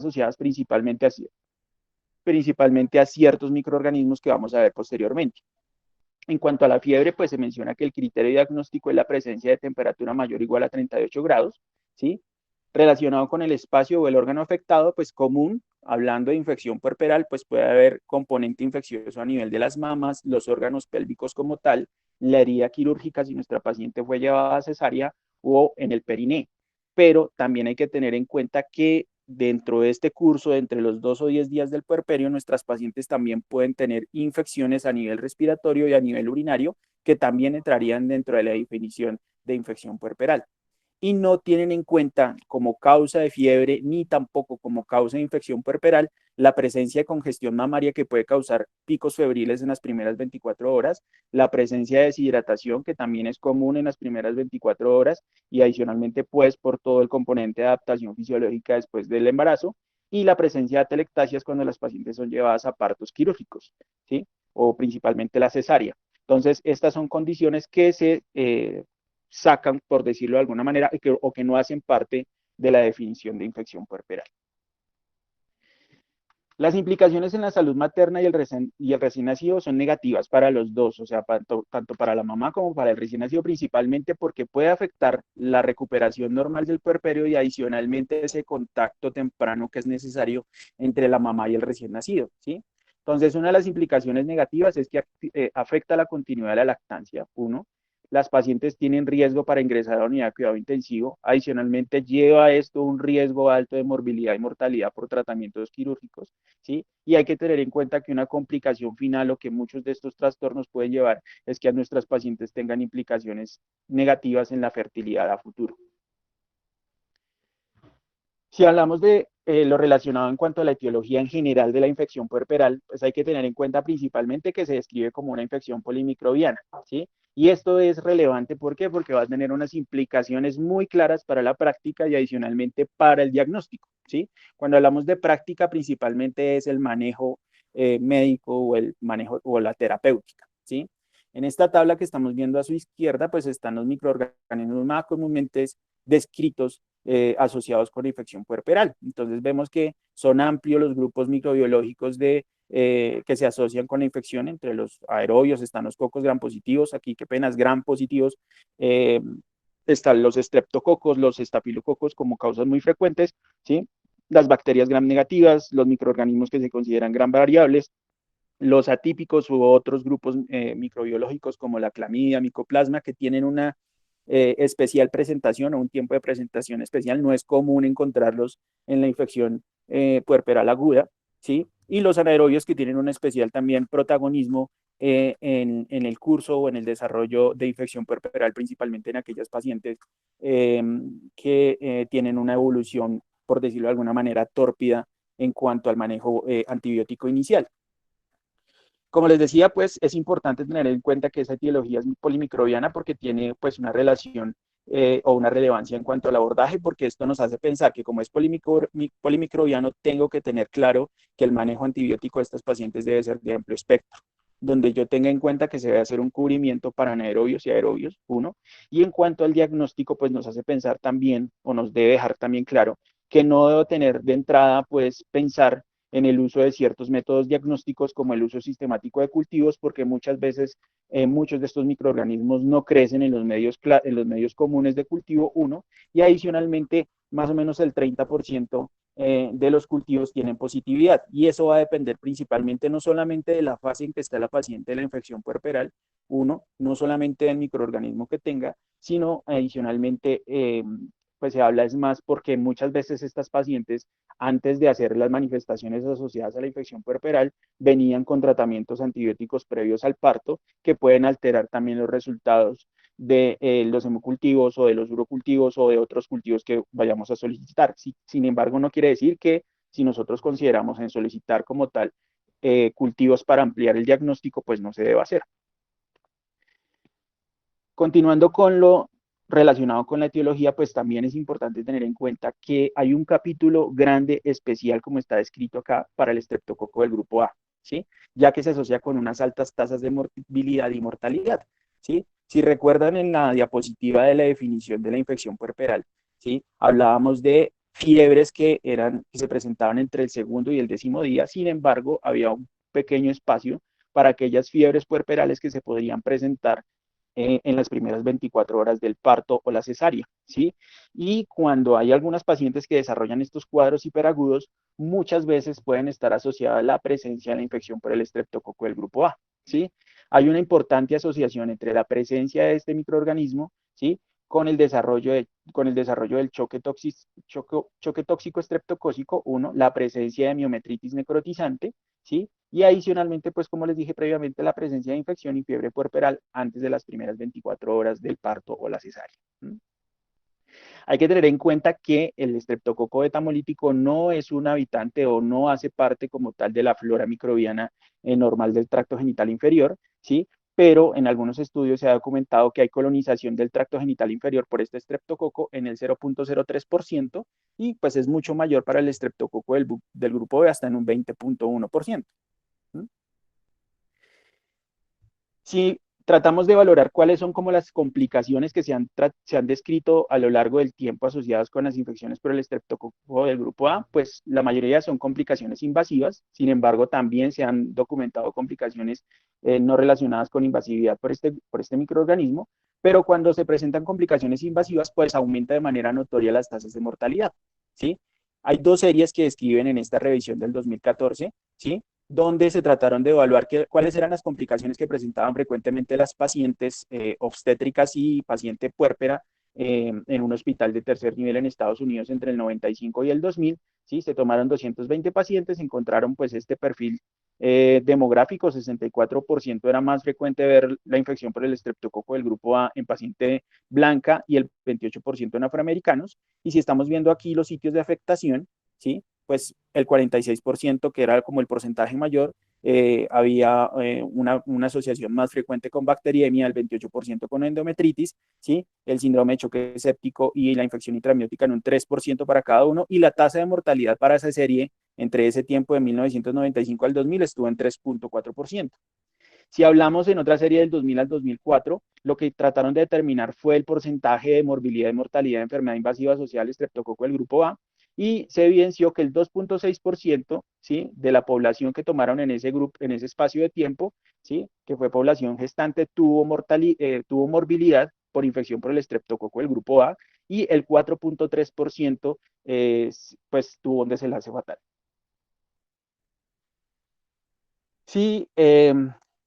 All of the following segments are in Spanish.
asociadas principalmente a ciertos microorganismos que vamos a ver posteriormente. En cuanto a la fiebre, pues se menciona que el criterio diagnóstico es la presencia de temperatura mayor o igual a 38 grados, ¿sí? Relacionado con el espacio o el órgano afectado, pues común, hablando de infección puerperal, pues puede haber componente infeccioso a nivel de las mamas, los órganos pélvicos como tal, la herida quirúrgica si nuestra paciente fue llevada a cesárea o en el periné. Pero también hay que tener en cuenta que dentro de este curso, entre los 2 o 10 días del puerperio, nuestras pacientes también pueden tener infecciones a nivel respiratorio y a nivel urinario, que también entrarían dentro de la definición de infección puerperal y no tienen en cuenta como causa de fiebre ni tampoco como causa de infección puerperal la presencia de congestión mamaria que puede causar picos febriles en las primeras 24 horas, la presencia de deshidratación que también es común en las primeras 24 horas y adicionalmente pues por todo el componente de adaptación fisiológica después del embarazo y la presencia de atelectasias cuando las pacientes son llevadas a partos quirúrgicos, ¿sí? O principalmente la cesárea. Entonces, estas son condiciones que se sacan, por decirlo de alguna manera, o que no hacen parte de la definición de infección puerperal. Las implicaciones en la salud materna y el recién nacido son negativas para los dos, o sea, tanto para la mamá como para el recién nacido, principalmente porque puede afectar la recuperación normal del puerperio y adicionalmente ese contacto temprano que es necesario entre la mamá y el recién nacido, ¿sí? Entonces, una de las implicaciones negativas es que afecta la continuidad de la lactancia, uno. Las pacientes tienen riesgo para ingresar a la unidad de cuidado intensivo. Adicionalmente, lleva esto un riesgo alto de morbilidad y mortalidad por tratamientos quirúrgicos, ¿sí? Y hay que tener en cuenta que una complicación final o que muchos de estos trastornos pueden llevar es que a nuestras pacientes tengan implicaciones negativas en la fertilidad a futuro. Si hablamos de lo relacionado en cuanto a la etiología en general de la infección puerperal, pues hay que tener en cuenta principalmente que se describe como una infección polimicrobiana, ¿sí? Y esto es relevante, ¿por qué? Porque va a tener unas implicaciones muy claras para la práctica y adicionalmente para el diagnóstico, ¿sí? Cuando hablamos de práctica, principalmente es el manejo médico o el manejo o la terapéutica, ¿sí? En esta tabla que estamos viendo a su izquierda, pues están los microorganismos más comúnmente descritos asociados con la infección puerperal. Entonces vemos que son amplios los grupos microbiológicos que se asocian con la infección. Entre los aerobios están los cocos gram positivos, aquí qué penas gram positivos, eh, están los estreptococos, los estafilococos como causas muy frecuentes, ¿sí? Las bacterias gram negativas, los microorganismos que se consideran gram variables, los atípicos u otros grupos microbiológicos como la clamidia, micoplasma, que tienen una especial presentación o un tiempo de presentación especial. No es común encontrarlos en la infección puerperal aguda, ¿sí? Y los anaerobios que tienen un especial también protagonismo en el curso o en el desarrollo de infección puerperal, principalmente en aquellas pacientes que tienen una evolución, por decirlo de alguna manera, tórpida en cuanto al manejo antibiótico inicial. Como les decía, pues es importante tener en cuenta que esa etiología es polimicrobiana porque tiene pues una relación o una relevancia en cuanto al abordaje, porque esto nos hace pensar que como es polimicrobiano, tengo que tener claro que el manejo antibiótico de estos pacientes debe ser de amplio espectro, donde yo tenga en cuenta que se debe hacer un cubrimiento para anaerobios y aerobios, uno, y en cuanto al diagnóstico, pues nos hace pensar también, o nos debe dejar también claro, que no debo tener de entrada, pues pensar en el uso de ciertos métodos diagnósticos como el uso sistemático de cultivos, porque muchas veces muchos de estos microorganismos no crecen en los medios comunes de cultivo, uno, y adicionalmente más o menos el 30% de los cultivos tienen positividad, y eso va a depender principalmente no solamente de la fase en que está la paciente de la infección puerperal, uno, no solamente del microorganismo que tenga, sino adicionalmente pues se habla es más porque muchas veces estas pacientes, antes de hacer las manifestaciones asociadas a la infección puerperal, venían con tratamientos antibióticos previos al parto que pueden alterar también los resultados de los hemocultivos o de los urocultivos o de otros cultivos que vayamos a solicitar. Sin embargo, no quiere decir que si nosotros consideramos en solicitar como tal cultivos para ampliar el diagnóstico, pues no se debe hacer. Continuando con lo relacionado con la etiología, pues también es importante tener en cuenta que hay un capítulo grande especial, como está descrito acá, para el estreptococo del grupo A, ¿sí? Ya que se asocia con unas altas tasas de morbilidad y mortalidad, ¿sí? Si recuerdan en la diapositiva de la definición de la infección puerperal, ¿sí? Hablábamos de fiebres que se presentaban entre el segundo y el 10.º día. Sin embargo, había un pequeño espacio para aquellas fiebres puerperales que se podrían presentar en las primeras 24 horas del parto o la cesárea, ¿sí? Y cuando hay algunas pacientes que desarrollan estos cuadros hiperagudos, muchas veces pueden estar asociadas a la presencia de la infección por el estreptococo del grupo A, ¿sí? Hay una importante asociación entre la presencia de este microorganismo, ¿sí? Con el desarrollo del choque tóxico estreptocócico, uno, la presencia de miometritis necrotizante, ¿sí? Y adicionalmente, pues como les dije previamente, la presencia de infección y fiebre puerperal antes de las primeras 24 horas del parto o la cesárea. Hay que tener en cuenta que el estreptococo betamolítico no es un habitante o no hace parte como tal de la flora microbiana normal del tracto genital inferior, ¿sí? Pero en algunos estudios se ha documentado que hay colonización del tracto genital inferior por este estreptococo en el 0.03% y pues es mucho mayor para el estreptococo del grupo B, hasta en un 20.1%. Si tratamos de valorar cuáles son como las complicaciones que se han descrito a lo largo del tiempo asociadas con las infecciones por el estreptococo del grupo A, pues la mayoría son complicaciones invasivas. Sin embargo, también se han documentado complicaciones no relacionadas con invasividad por este microorganismo, pero cuando se presentan complicaciones invasivas, pues aumenta de manera notoria las tasas de mortalidad, ¿sí? Hay dos series que describen en esta revisión del 2014, ¿sí? Donde se trataron de evaluar cuáles eran las complicaciones que presentaban frecuentemente las pacientes obstétricas y paciente puérpera en un hospital de tercer nivel en Estados Unidos entre el 95 y el 2000. ¿Sí? Se tomaron 220 pacientes, encontraron pues este perfil demográfico. 64% era más frecuente ver la infección por el estreptococo del grupo A en paciente blanca y el 28% en afroamericanos. Y si estamos viendo aquí los sitios de afectación, ¿sí? Pues el 46%, que era como el porcentaje mayor, había una asociación más frecuente con bacteriemia, el 28% con endometritis, ¿sí? El síndrome de choque séptico y la infección intramiótica en un 3% para cada uno, y la tasa de mortalidad para esa serie entre ese tiempo de 1995 al 2000 estuvo en 3.4%. Si hablamos en otra serie del 2000 al 2004, lo que trataron de determinar fue el porcentaje de morbilidad y mortalidad de enfermedad invasiva social estreptococo del grupo A, y se evidenció que el 2.6%, ¿sí? De la población que tomaron en ese grupo, en ese espacio de tiempo, ¿sí? Que fue población gestante, tuvo morbilidad por infección por el estreptococo del grupo A, y el 4.3% pues tuvo un desenlace fatal. Sí,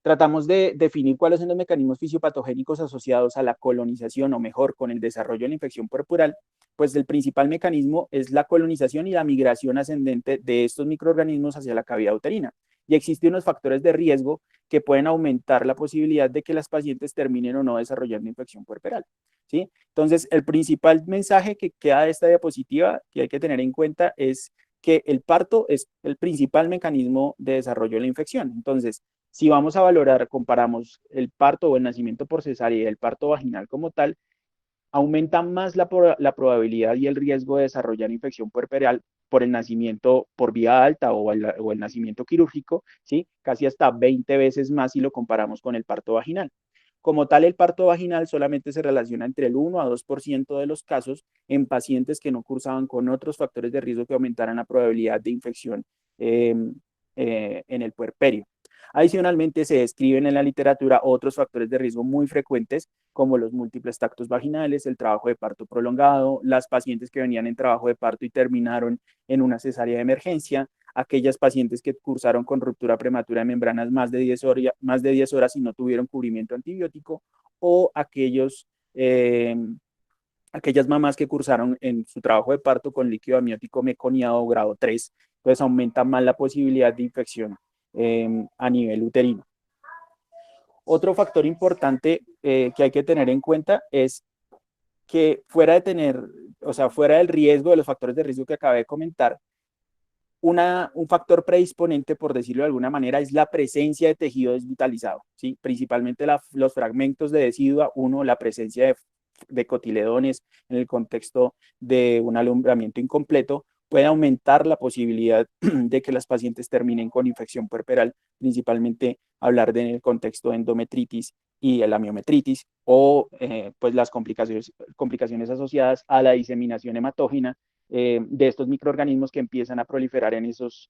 tratamos de definir cuáles son los mecanismos fisiopatogénicos asociados a la colonización, o mejor, con el desarrollo de la infección puerperal. Pues el principal mecanismo es la colonización y la migración ascendente de estos microorganismos hacia la cavidad uterina. Y existen unos factores de riesgo que pueden aumentar la posibilidad de que las pacientes terminen o no desarrollando infección puerperal, ¿sí? Entonces, el principal mensaje que queda de esta diapositiva que hay que tener en cuenta es que el parto es el principal mecanismo de desarrollo de la infección. Entonces, si vamos a valorar, comparamos el parto o el nacimiento por cesárea y el parto vaginal como tal, aumenta más la probabilidad y el riesgo de desarrollar infección puerperal por el nacimiento por vía alta o el nacimiento quirúrgico, ¿sí? Casi hasta 20 veces más si lo comparamos con el parto vaginal. Como tal, el parto vaginal solamente se relaciona entre el 1 a 2% de los casos en pacientes que no cursaban con otros factores de riesgo que aumentaran la probabilidad de infección en el puerperio. Adicionalmente, se describen en la literatura otros factores de riesgo muy frecuentes, como los múltiples tactos vaginales, el trabajo de parto prolongado, las pacientes que venían en trabajo de parto y terminaron en una cesárea de emergencia, aquellas pacientes que cursaron con ruptura prematura de membranas más de 10 horas y no tuvieron cubrimiento antibiótico, o aquellas mamás que cursaron en su trabajo de parto con líquido amniótico meconiado grado 3, entonces aumenta más la posibilidad de infección a nivel uterino. Otro factor importante que hay que tener en cuenta es que fuera del riesgo, de los factores de riesgo que acabé de comentar, un factor predisponente, por decirlo de alguna manera, es la presencia de tejido desvitalizado, ¿sí? Principalmente los fragmentos de decidua, la presencia de cotiledones en el contexto de un alumbramiento incompleto, puede aumentar la posibilidad de que las pacientes terminen con infección puerperal, principalmente hablar del contexto de endometritis y la miometritis, o pues las complicaciones asociadas a la diseminación hematógena de estos microorganismos que empiezan a proliferar en esos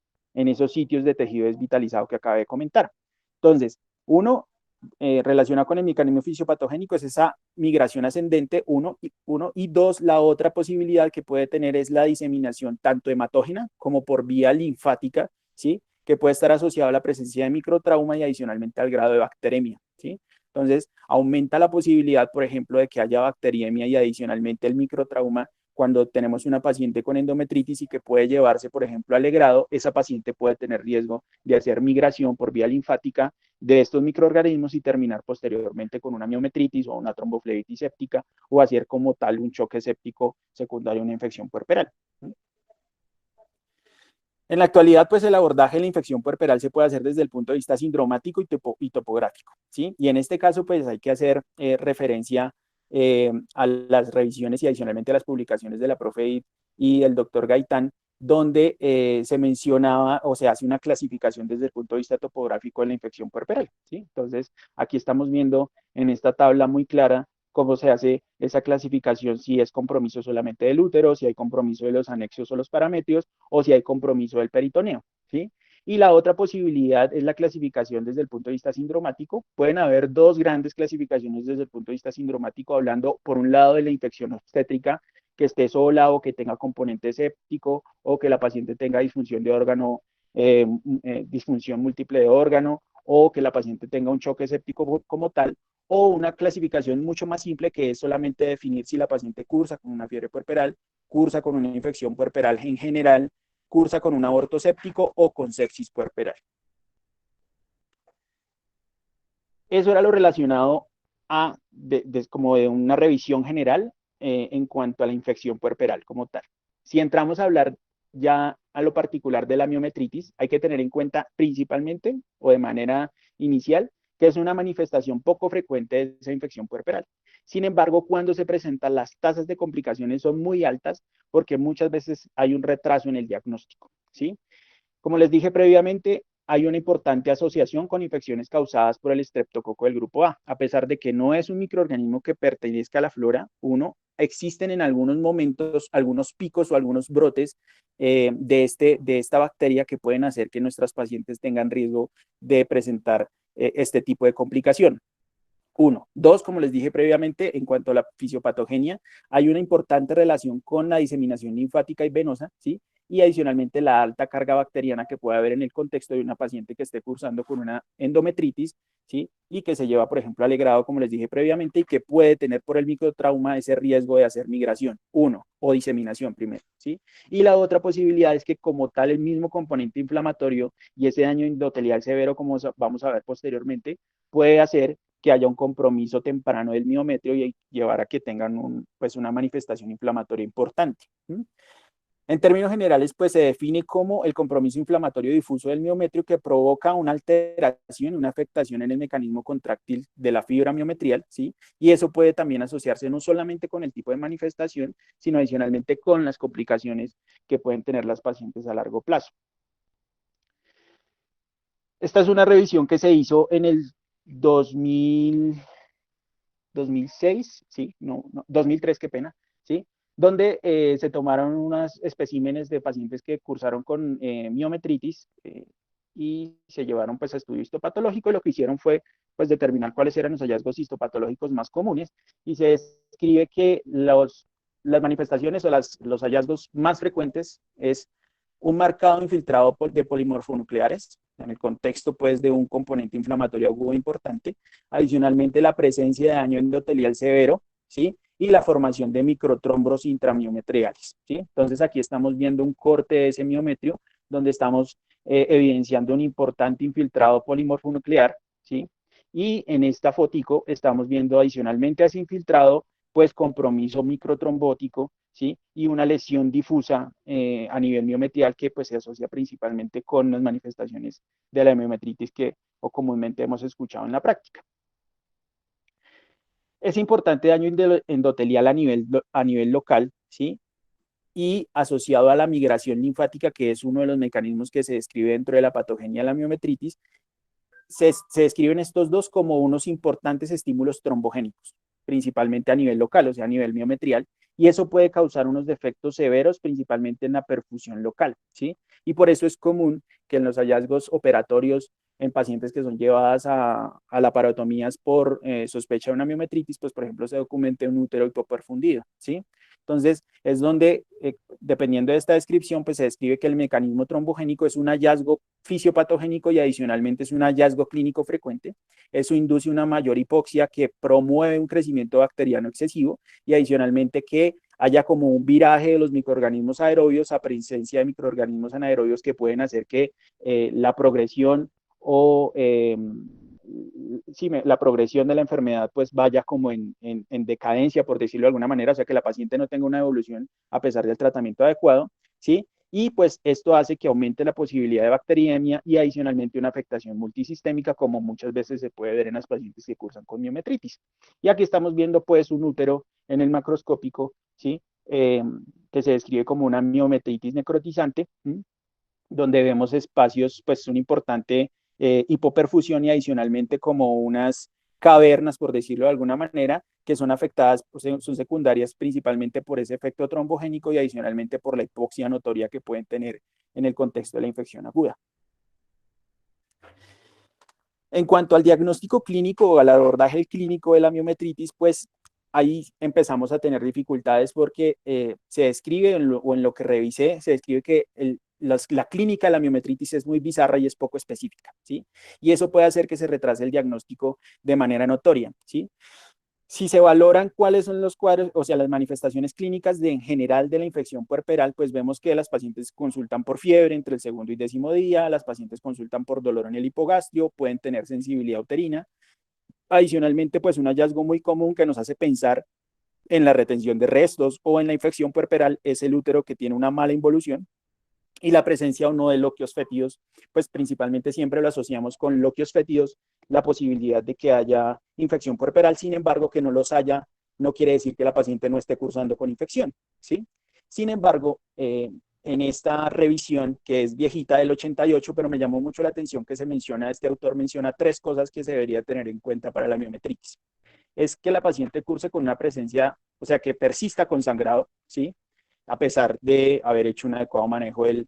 sitios de tejido desvitalizado que acabé de comentar. Entonces, uno, relacionado con el mecanismo fisiopatogénico es esa migración ascendente, uno, y dos, la otra posibilidad que puede tener es la diseminación tanto hematógena como por vía linfática, ¿sí? Que puede estar asociado a la presencia de microtrauma y adicionalmente al grado de bacteremia, ¿sí? Entonces, aumenta la posibilidad, por ejemplo, de que haya bacteriemia y adicionalmente el microtrauma cuando tenemos una paciente con endometritis y que puede llevarse, por ejemplo, al legrado, esa paciente puede tener riesgo de hacer migración por vía linfática de estos microorganismos y terminar posteriormente con una miometritis o una tromboflebitis séptica o hacer como tal un choque séptico secundario a una infección puerperal. En la actualidad, pues el abordaje de la infección puerperal se puede hacer desde el punto de vista sindromático y topográfico, ¿sí? Y en este caso, pues hay que hacer referencia a las revisiones y adicionalmente a las publicaciones de la profe y del doctor Gaitán, donde se mencionaba o se hace una clasificación desde el punto de vista topográfico de la infección puerperal, ¿sí? Entonces, aquí estamos viendo en esta tabla muy clara cómo se hace esa clasificación, si es compromiso solamente del útero, si hay compromiso de los anexos o los parametrios, o si hay compromiso del peritoneo, ¿sí? Y la otra posibilidad es la clasificación desde el punto de vista sindromático. Pueden haber dos grandes clasificaciones desde el punto de vista sindromático, hablando por un lado de la infección obstétrica, que esté sola o que tenga componente séptico o que la paciente tenga disfunción de órgano, disfunción múltiple de órgano o que la paciente tenga un choque séptico como tal, o una clasificación mucho más simple que es solamente definir si la paciente cursa con una fiebre puerperal, cursa con una infección puerperal en general, cursa con un aborto séptico o con sepsis puerperal. Eso era lo relacionado a como de una revisión general en cuanto a la infección puerperal como tal. Si entramos a hablar ya a lo particular de la miometritis, hay que tener en cuenta principalmente o de manera inicial que es una manifestación poco frecuente de esa infección puerperal. Sin embargo, cuando se presentan, las tasas de complicaciones son muy altas porque muchas veces hay un retraso en el diagnóstico, ¿sí? Como les dije previamente, hay una importante asociación con infecciones causadas por el estreptococo del grupo A. A pesar de que no es un microorganismo que pertenezca a la flora 1, existen en algunos momentos algunos picos o algunos brotes de esta bacteria que pueden hacer que nuestras pacientes tengan riesgo de presentar este tipo de complicación. Uno. Dos, como les dije previamente, en cuanto a la fisiopatogenia, hay una importante relación con la diseminación linfática y venosa, ¿sí? Y adicionalmente la alta carga bacteriana que puede haber en el contexto de una paciente que esté cursando con una endometritis, ¿sí? Y que se lleva, por ejemplo, al legrado, como les dije previamente, y que puede tener por el microtrauma ese riesgo de hacer migración, uno, o diseminación primero, ¿sí? Y la otra posibilidad es que como tal el mismo componente inflamatorio y ese daño endotelial severo, como vamos a ver posteriormente, puede hacer que haya un compromiso temprano del miometrio y llevar a que tengan pues una manifestación inflamatoria importante. En términos generales, pues se define como el compromiso inflamatorio difuso del miometrio que provoca una alteración, una afectación en el mecanismo contráctil de la fibra miometrial, ¿sí? Y eso puede también asociarse no solamente con el tipo de manifestación, sino adicionalmente con las complicaciones que pueden tener las pacientes a largo plazo. Esta es una revisión que se hizo en el 2006, sí, no, 2003, qué pena, sí, donde se tomaron unos especímenes de pacientes que cursaron con miometritis y se llevaron pues a estudio histopatológico y lo que hicieron fue pues determinar cuáles eran los hallazgos histopatológicos más comunes y se describe que las manifestaciones o los hallazgos más frecuentes es un marcado infiltrado de polimorfonucleares, en el contexto pues de un componente inflamatorio agudo importante, adicionalmente la presencia de daño endotelial severo, ¿sí? Y la formación de microtrombos intramiometriales, ¿sí? Entonces aquí estamos viendo un corte de ese miometrio donde estamos evidenciando un importante infiltrado polimorfonuclear, ¿sí? Y en esta fotico estamos viendo adicionalmente a ese infiltrado pues compromiso microtrombótico, ¿sí? Y una lesión difusa a nivel miometrial que pues se asocia principalmente con las manifestaciones de la miometritis que o comúnmente hemos escuchado en la práctica. Es importante daño endotelial a nivel local, ¿sí? Y asociado a la migración linfática, que es uno de los mecanismos que se describe dentro de la patogenia de la miometritis, se describen estos dos como unos importantes estímulos trombogénicos. principalmente a nivel local, o sea, a nivel miometrial, y eso puede causar unos defectos severos, principalmente en la perfusión local, ¿sí? Y por eso es común que en los hallazgos operatorios en pacientes que son llevadas a laparotomías por sospecha de una miometritis, pues por ejemplo se documente un útero hipoperfundido, ¿sí? Entonces, es donde, dependiendo de esta descripción, pues se describe que el mecanismo trombogénico es un hallazgo fisiopatogénico y adicionalmente es un hallazgo clínico frecuente. Eso induce una mayor hipoxia que promueve un crecimiento bacteriano excesivo y adicionalmente que haya como un viraje de los microorganismos aerobios a presencia de microorganismos anaerobios que pueden hacer que la progresión o sí, la progresión de la enfermedad pues vaya como en decadencia, por decirlo de alguna manera, o sea que la paciente no tenga una evolución a pesar del tratamiento adecuado, ¿sí? Y pues esto hace que aumente la posibilidad de bacteriemia y adicionalmente una afectación multisistémica, como muchas veces se puede ver en las pacientes que cursan con miometritis. Y aquí estamos viendo pues un útero en el macroscópico, ¿sí? Que se describe como una miometritis necrotizante, ¿sí? Donde vemos espacios, pues un importante hipoperfusión y adicionalmente como unas cavernas, por decirlo de alguna manera, que son afectadas, pues, son secundarias principalmente por ese efecto trombogénico y adicionalmente por la hipoxia notoria que pueden tener en el contexto de la infección aguda. En cuanto al diagnóstico clínico o al abordaje clínico de la miometritis, pues ahí empezamos a tener dificultades porque se describe, o en lo que revisé, se describe que la clínica de la miometritis es muy bizarra y es poco específica, ¿sí? Y eso puede hacer que se retrase el diagnóstico de manera notoria, ¿sí? Si se valoran cuáles son los cuadros, o sea, las manifestaciones clínicas en general de la infección puerperal, pues vemos que las pacientes consultan por fiebre entre el segundo y décimo día, las pacientes consultan por dolor en el hipogastrio, pueden tener sensibilidad uterina. Adicionalmente, pues un hallazgo muy común que nos hace pensar en la retención de restos o en la infección puerperal es el útero que tiene una mala involución, y la presencia o no de loquios fétidos, pues principalmente siempre lo asociamos con loquios fétidos, la posibilidad de que haya infección puerperal, sin embargo, que no los haya, no quiere decir que la paciente no esté cursando con infección, ¿sí? Sin embargo, en esta revisión, que es viejita del 88, pero me llamó mucho la atención que se menciona, este autor menciona 3 cosas que se debería tener en cuenta para la miometritis. Es que la paciente curse con una presencia, o sea, que persista con sangrado, ¿sí? A pesar de haber hecho un adecuado manejo del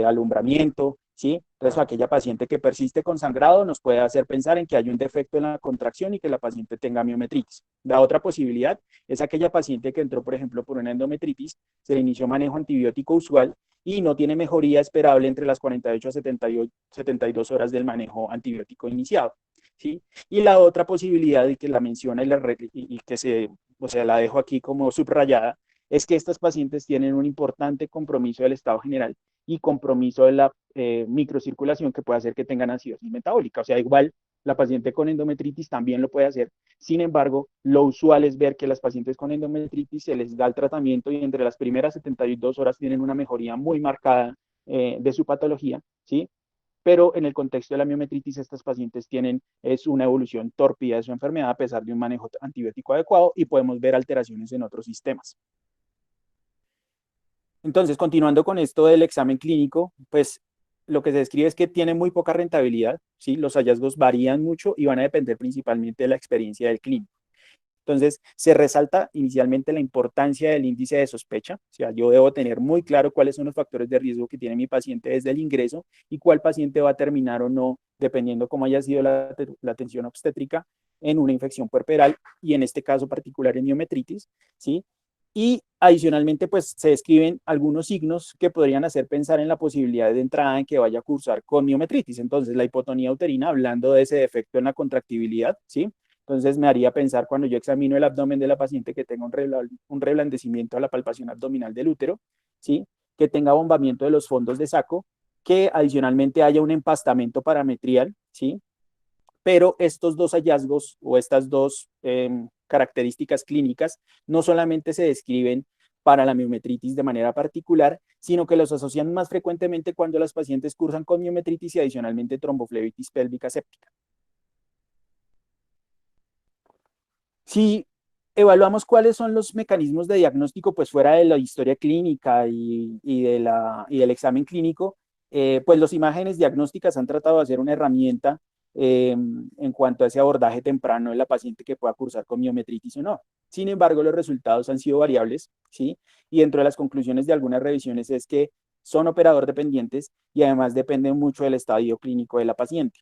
alumbramiento, ¿sí? Entonces, aquella paciente que persiste con sangrado nos puede hacer pensar en que hay un defecto en la contracción y que la paciente tenga miometritis. La otra posibilidad es aquella paciente que entró, por ejemplo, por una endometritis, se le inició manejo antibiótico usual y no tiene mejoría esperable entre las 48 a 72 horas del manejo antibiótico iniciado, ¿sí? Y la otra posibilidad, y que la menciona y que o sea, la dejo aquí como subrayada, es que estas pacientes tienen un importante compromiso del estado general y compromiso de la microcirculación que puede hacer que tengan acidosis metabólica. O sea, igual la paciente con endometritis también lo puede hacer. Sin embargo, lo usual es ver que las pacientes con endometritis se les da el tratamiento y entre las primeras 72 horas tienen una mejoría muy marcada de su patología, ¿sí? Pero en el contexto de la miometritis, estas pacientes tienen una evolución tórpida de su enfermedad a pesar de un manejo antibiótico adecuado y podemos ver alteraciones en otros sistemas. Entonces, continuando con esto del examen clínico, pues lo que se describe es que tiene muy poca rentabilidad, ¿sí? Los hallazgos varían mucho y van a depender principalmente de la experiencia del clínico. Entonces, se resalta inicialmente la importancia del índice de sospecha, o sea, yo debo tener muy claro cuáles son los factores de riesgo que tiene mi paciente desde el ingreso y cuál paciente va a terminar o no, dependiendo cómo haya sido la atención obstétrica, en una infección puerperal y en este caso particular en miometritis, ¿sí? Y adicionalmente, pues se describen algunos signos que podrían hacer pensar en la posibilidad de entrada en que vaya a cursar con miometritis. Entonces, la hipotonía uterina, hablando de ese defecto en la contractibilidad, ¿sí? Entonces, me haría pensar cuando yo examino el abdomen de la paciente que tenga un reblandecimiento a la palpación abdominal del útero, ¿sí? Que tenga bombamiento de los fondos de saco, que adicionalmente haya un empastamento parametrial, ¿sí? Pero estos dos hallazgos o estas dos características clínicas no solamente se describen para la miometritis de manera particular, sino que los asocian más frecuentemente cuando las pacientes cursan con miometritis y adicionalmente tromboflebitis pélvica séptica. Si evaluamos cuáles son los mecanismos de diagnóstico, pues fuera de la historia clínica y del examen clínico, pues las imágenes diagnósticas han tratado de hacer una herramienta en cuanto a ese abordaje temprano de la paciente que pueda cursar con miometritis o no. Sin embargo, los resultados han sido variables, ¿sí? Y dentro de las conclusiones de algunas revisiones es que son operador dependientes y además dependen mucho del estadio clínico de la paciente.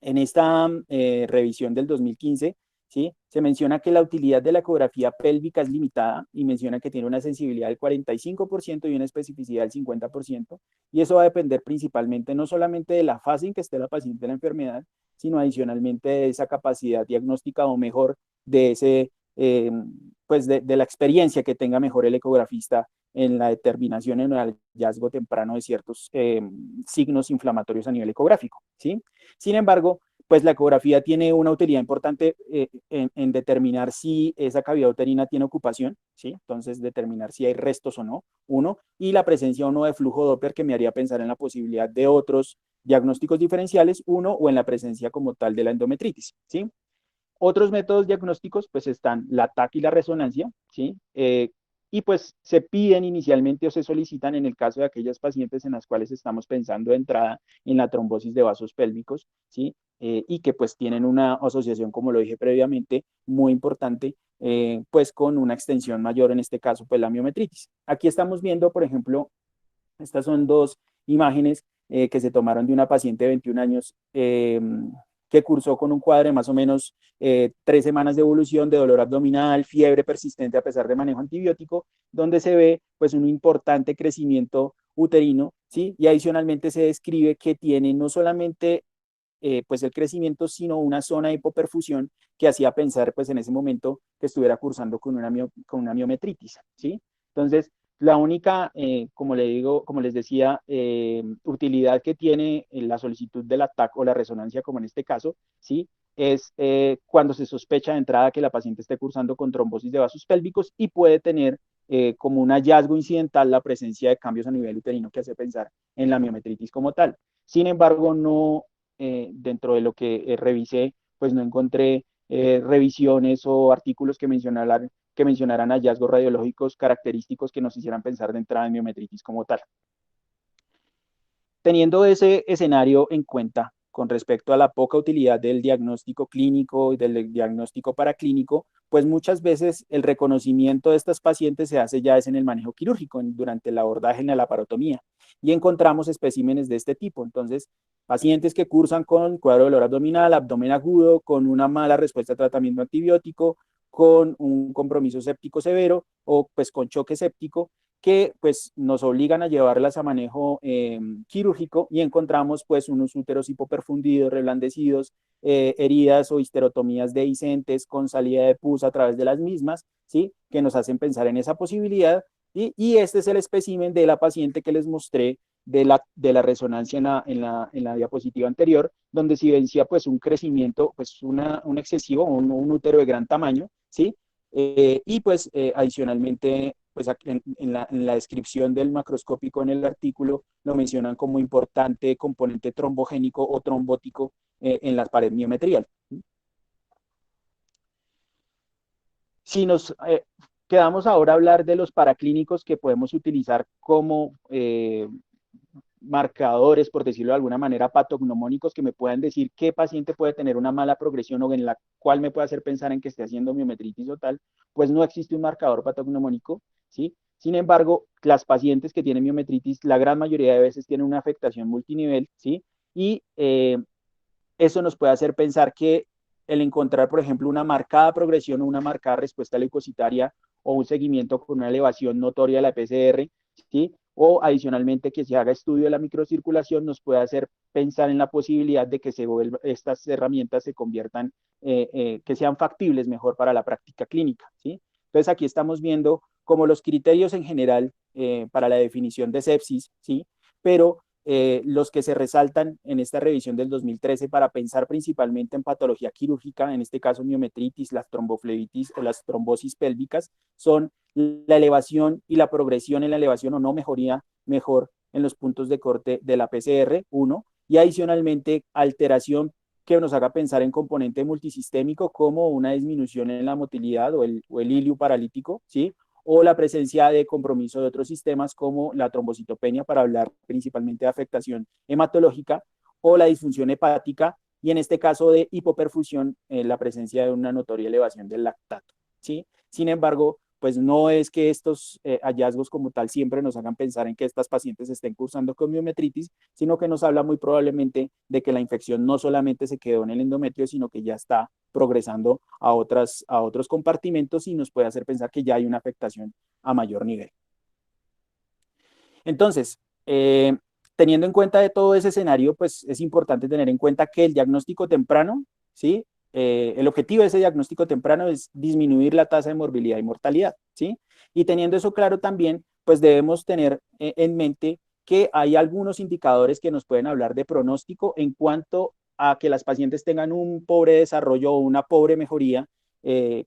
En esta revisión del 2015, ¿sí? Se menciona que la utilidad de la ecografía pélvica es limitada y menciona que tiene una sensibilidad del 45% y una especificidad del 50%, y eso va a depender principalmente no solamente de la fase en que esté la paciente en la enfermedad, sino adicionalmente de esa capacidad diagnóstica o mejor de ese, pues de la experiencia que tenga mejor el ecografista en la determinación en el hallazgo temprano de ciertos signos inflamatorios a nivel ecográfico, ¿sí? Sin embargo, pues la ecografía tiene una utilidad importante en determinar si esa cavidad uterina tiene ocupación, ¿sí? Entonces, determinar si hay restos o no, uno, y la presencia o no de flujo Doppler, que me haría pensar en la posibilidad de otros diagnósticos diferenciales, uno, o en la presencia como tal de la endometritis, ¿sí? Otros métodos diagnósticos, pues están la TAC y la resonancia, ¿sí? Y pues se piden inicialmente o se solicitan en el caso de aquellas pacientes en las cuales estamos pensando de entrada en la trombosis de vasos pélvicos, ¿sí? Y que pues tienen una asociación, como lo dije previamente, muy importante, pues con una extensión mayor, en este caso, pues la miometritis. Aquí estamos viendo, por ejemplo, estas son dos imágenes que se tomaron de una paciente de 21 años que cursó con un cuadro de más o menos 3 semanas de evolución de dolor abdominal, fiebre persistente a pesar de manejo antibiótico, donde se ve pues un importante crecimiento uterino, ¿sí? Y adicionalmente se describe que tiene no solamente pues el crecimiento, sino una zona de hipoperfusión que hacía pensar pues en ese momento que estuviera cursando con una miometritis, ¿sí? Entonces, la única, como le digo, como les decía, utilidad que tiene la solicitud del TAC o la resonancia, como en este caso, ¿sí? Es cuando se sospecha de entrada que la paciente esté cursando con trombosis de vasos pélvicos y puede tener como un hallazgo incidental la presencia de cambios a nivel uterino que hace pensar en la miometritis como tal. Sin embargo, no, dentro de lo que revisé, pues no encontré revisiones o artículos que mencionaran hallazgos radiológicos característicos que nos hicieran pensar de entrada en miometritis como tal. Teniendo ese escenario en cuenta con respecto a la poca utilidad del diagnóstico clínico y del diagnóstico paraclínico, pues muchas veces el reconocimiento de estas pacientes se hace ya es en el manejo quirúrgico, durante el abordaje en la laparotomía, y encontramos especímenes de este tipo. Entonces, pacientes que cursan con cuadro de dolor abdominal, abdomen agudo, con una mala respuesta a tratamiento antibiótico, con un compromiso séptico severo o pues con choque séptico, que pues nos obligan a llevarlas a manejo quirúrgico, y encontramos pues unos úteros hipoperfundidos, reblandecidos, heridas o histerotomías dehiscentes con salida de pus a través de las mismas, ¿sí? Que nos hacen pensar en esa posibilidad. Y este es el espécimen de la paciente que les mostré de la resonancia en la diapositiva anterior, donde se evidencia pues un crecimiento, pues un excesivo, un útero de gran tamaño, ¿sí? Y pues adicionalmente, pues en la descripción del macroscópico en el artículo lo mencionan como importante componente trombogénico o trombótico en la pared miometrial. Si nos quedamos ahora a hablar de los paraclínicos que podemos utilizar como marcadores, por decirlo de alguna manera, patognomónicos que me puedan decir qué paciente puede tener una mala progresión o en la cual me puede hacer pensar en que esté haciendo miometritis o tal, pues no existe un marcador patognomónico, ¿sí? Sin embargo, las pacientes que tienen miometritis, la gran mayoría de veces tienen una afectación multinivel, ¿sí? Y eso nos puede hacer pensar que el encontrar, por ejemplo, una marcada progresión o una marcada respuesta leucocitaria o un seguimiento con una elevación notoria de la PCR, ¿sí? O adicionalmente que se haga estudio de la microcirculación nos puede hacer pensar en la posibilidad de que estas herramientas se conviertan, que sean factibles mejor para la práctica clínica, ¿sí? Entonces aquí estamos viendo como los criterios en general para la definición de sepsis, ¿sí? Pero los que se resaltan en esta revisión del 2013 para pensar principalmente en patología quirúrgica, en este caso miometritis, las tromboflebitis o las trombosis pélvicas, son la elevación y la progresión en la elevación o no mejoría mejor en los puntos de corte de la PCR, uno, y adicionalmente alteración que nos haga pensar en componente multisistémico como una disminución en la motilidad o el ilio paralítico, ¿sí? O la presencia de compromiso de otros sistemas como la trombocitopenia, para hablar principalmente de afectación hematológica, o la disfunción hepática y en este caso de hipoperfusión, la presencia de una notoria elevación del lactato, ¿sí? Sin embargo, pues no es que estos hallazgos como tal siempre nos hagan pensar en que estas pacientes estén cursando con miometritis, sino que nos habla muy probablemente de que la infección no solamente se quedó en el endometrio, sino que ya está progresando a otros compartimentos y nos puede hacer pensar que ya hay una afectación a mayor nivel. Entonces, teniendo en cuenta de todo ese escenario, pues es importante tener en cuenta que el diagnóstico temprano, ¿sí? El objetivo de ese diagnóstico temprano es disminuir la tasa de morbilidad y mortalidad, ¿sí? Y teniendo eso claro también, pues debemos tener en mente que hay algunos indicadores que nos pueden hablar de pronóstico en cuanto a que las pacientes tengan un pobre desarrollo o una pobre mejoría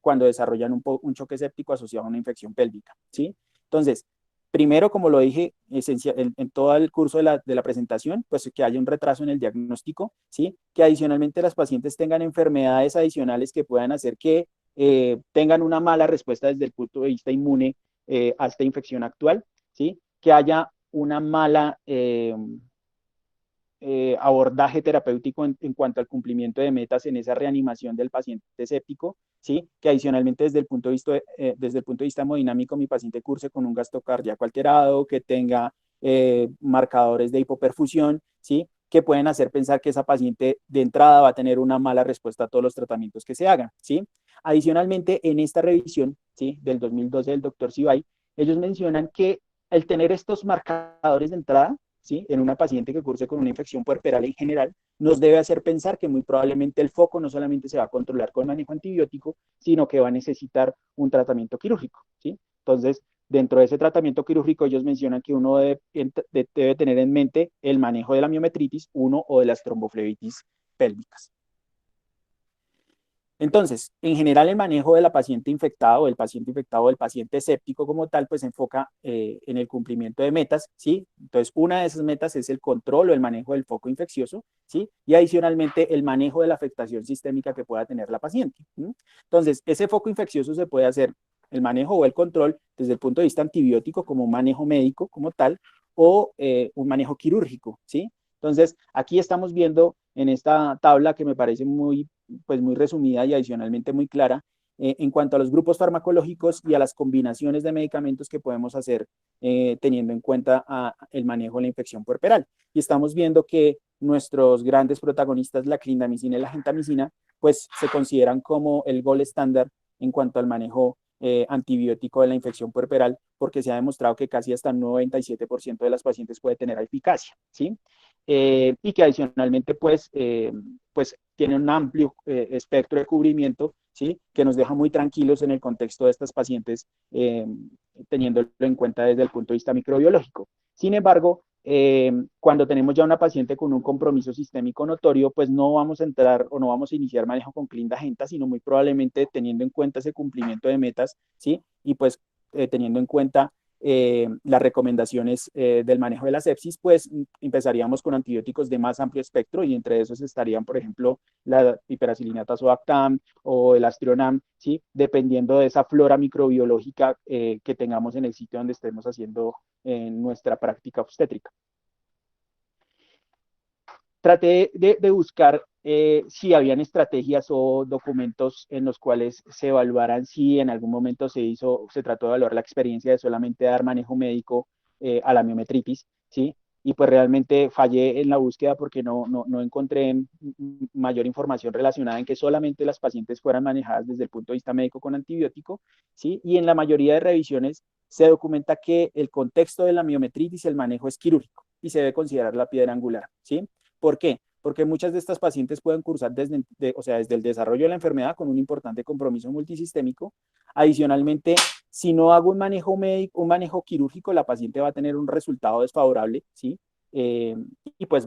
cuando desarrollan un choque séptico asociado a una infección pélvica, ¿sí? Entonces, primero, como lo dije en todo el curso de la presentación, pues que haya un retraso en el diagnóstico, ¿sí? Que adicionalmente las pacientes tengan enfermedades adicionales que puedan hacer que tengan una mala respuesta desde el punto de vista inmune a esta infección actual, ¿sí? Que haya una mala abordaje terapéutico en cuanto al cumplimiento de metas en esa reanimación del paciente séptico, ¿sí? Que adicionalmente desde el punto de vista hemodinámico mi paciente curse con un gasto cardíaco alterado, que tenga marcadores de hipoperfusión, ¿sí? Que pueden hacer pensar que esa paciente de entrada va a tener una mala respuesta a todos los tratamientos que se hagan, ¿sí? Adicionalmente, en esta revisión, ¿sí? Del 2012 del doctor Sibay, ellos mencionan que el tener estos marcadores de entrada, ¿sí? En una paciente que curse con una infección puerperal en general, nos debe hacer pensar que muy probablemente el foco no solamente se va a controlar con manejo antibiótico, sino que va a necesitar un tratamiento quirúrgico, ¿sí? Entonces, dentro de ese tratamiento quirúrgico, ellos mencionan que uno debe tener en mente el manejo de la miometritis, uno o de las tromboflebitis pélvicas. Entonces, en general, el manejo de la paciente infectada o del paciente infectado o del paciente séptico como tal, pues se enfoca en el cumplimiento de metas, ¿sí? Entonces, una de esas metas es el control o el manejo del foco infeccioso, ¿sí? Y adicionalmente, el manejo de la afectación sistémica que pueda tener la paciente, ¿sí? Entonces, ese foco infeccioso se puede hacer el manejo o el control desde el punto de vista antibiótico como un manejo médico como tal o un manejo quirúrgico, ¿sí? Entonces, aquí estamos viendo en esta tabla que me parece pues muy resumida y adicionalmente muy clara en cuanto a los grupos farmacológicos y a las combinaciones de medicamentos que podemos hacer teniendo en cuenta el manejo de la infección puerperal. Y estamos viendo que nuestros grandes protagonistas, la clindamicina y la gentamicina, pues se consideran como el gold estándar en cuanto al manejo antibiótico de la infección puerperal, porque se ha demostrado que casi hasta un 97% de las pacientes puede tener eficacia, ¿sí? Y que adicionalmente pues tiene un amplio espectro de cubrimiento, ¿sí? Que nos deja muy tranquilos en el contexto de estas pacientes, teniéndolo en cuenta desde el punto de vista microbiológico. Sin embargo, cuando tenemos ya una paciente con un compromiso sistémico notorio, pues no vamos a entrar o no vamos a iniciar manejo con clindagenta, sino muy probablemente teniendo en cuenta ese cumplimiento de metas, ¿sí? Y pues teniendo en cuenta las recomendaciones del manejo de la sepsis, pues empezaríamos con antibióticos de más amplio espectro y entre esos estarían, por ejemplo, la hiperacilinatas o Actam o el Astrionam, ¿sí? Dependiendo de esa flora microbiológica que tengamos en el sitio donde estemos haciendo nuestra práctica obstétrica. Traté de buscar si habían estrategias o documentos en los cuales se evaluaran si en algún momento se trató de evaluar la experiencia de solamente dar manejo médico a la miometritis, ¿sí? Y pues realmente fallé en la búsqueda porque no encontré mayor información relacionada en que solamente las pacientes fueran manejadas desde el punto de vista médico con antibiótico, ¿sí? Y en la mayoría de revisiones se documenta que el contexto de la miometritis, el manejo es quirúrgico y se debe considerar la piedra angular, ¿sí? ¿Por qué? Porque muchas de estas pacientes pueden cursar desde el desarrollo de la enfermedad con un importante compromiso multisistémico. Adicionalmente, si no hago un manejo médico, un manejo quirúrgico, la paciente va a tener un resultado desfavorable, ¿sí? Y pues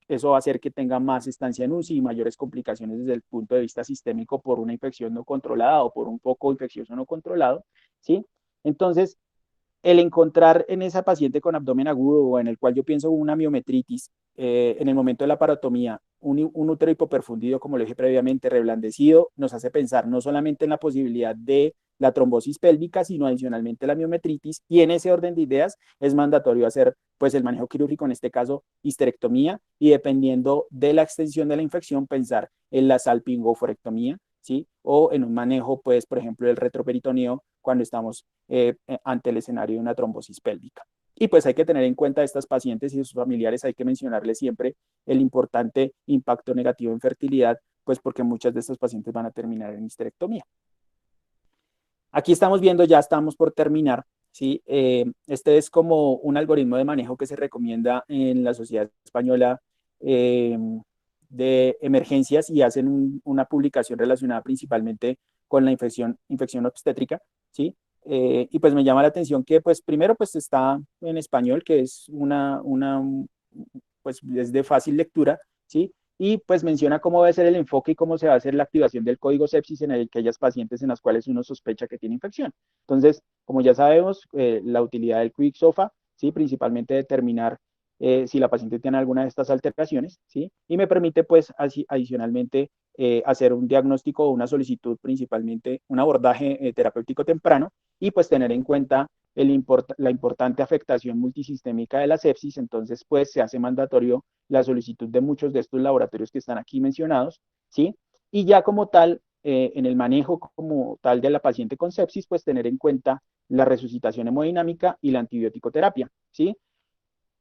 eso va a hacer que tenga más estancia en UCI y mayores complicaciones desde el punto de vista sistémico por una infección no controlada o por un foco infeccioso no controlado, ¿sí? Entonces, el encontrar en esa paciente con abdomen agudo o en el cual yo pienso una miometritis, en el momento de la parotomía, un útero hipoperfundido, como lo dije previamente, reblandecido, nos hace pensar no solamente en la posibilidad de la trombosis pélvica, sino adicionalmente la miometritis, y en ese orden de ideas es mandatorio hacer pues el manejo quirúrgico, en este caso histerectomía, y dependiendo de la extensión de la infección, pensar en la salpingoforectomía, ¿sí? O en un manejo, pues, por ejemplo, del retroperitoneo cuando estamos ante el escenario de una trombosis pélvica. Y pues hay que tener en cuenta a estas pacientes y sus familiares, hay que mencionarles siempre el importante impacto negativo en fertilidad, pues porque muchas de estas pacientes van a terminar en histerectomía. Aquí estamos viendo, ya estamos por terminar, ¿sí? Este es como un algoritmo de manejo que se recomienda en la Sociedad Española de Emergencias, y hacen una publicación relacionada principalmente con la infección obstétrica, ¿sí? Y pues me llama la atención que pues primero pues está en español, que es pues es de fácil lectura, ¿sí? Y pues menciona cómo debe ser el enfoque y cómo se va a hacer la activación del código sepsis en aquellas pacientes en las cuales uno sospecha que tiene infección. Entonces, como ya sabemos, la utilidad del Quick SOFA, ¿sí? Principalmente determinar si la paciente tiene alguna de estas alteraciones, ¿sí? Y me permite pues adicionalmente hacer un diagnóstico o una solicitud, principalmente un abordaje terapéutico temprano, y pues tener en cuenta la importante afectación multisistémica de la sepsis. Entonces pues se hace mandatorio la solicitud de muchos de estos laboratorios que están aquí mencionados, ¿sí? Y ya como tal, en el manejo como tal de la paciente con sepsis, pues tener en cuenta la resucitación hemodinámica y la antibiótico terapia, ¿sí?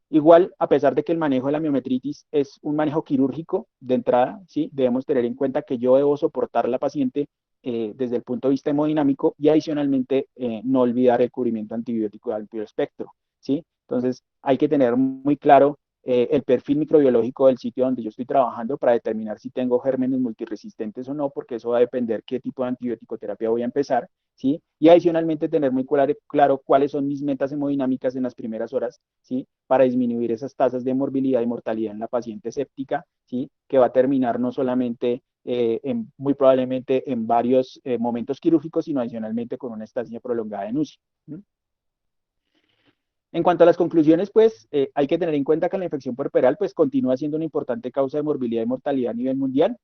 Igual, a pesar de que el manejo de la miometritis es un manejo quirúrgico de entrada, ¿sí? Debemos tener en cuenta que yo debo soportar a la paciente desde el punto de vista hemodinámico, y adicionalmente no olvidar el cubrimiento antibiótico de amplio espectro, ¿sí? Entonces, hay que tener muy claro el perfil microbiológico del sitio donde yo estoy trabajando para determinar si tengo gérmenes multiresistentes o no, porque eso va a depender qué tipo de antibiótico terapia voy a empezar, ¿sí? Y adicionalmente tener muy claro cuáles son mis metas hemodinámicas en las primeras horas, ¿sí? Para disminuir esas tasas de morbilidad y mortalidad en la paciente séptica, ¿sí? Que va a terminar no solamente muy probablemente en varios momentos quirúrgicos, sino adicionalmente con una estancia prolongada en UCI. ¿Sí? En cuanto a las conclusiones, pues hay que tener en cuenta que la infección puerperal pues continúa siendo una importante causa de morbilidad y mortalidad a nivel mundial.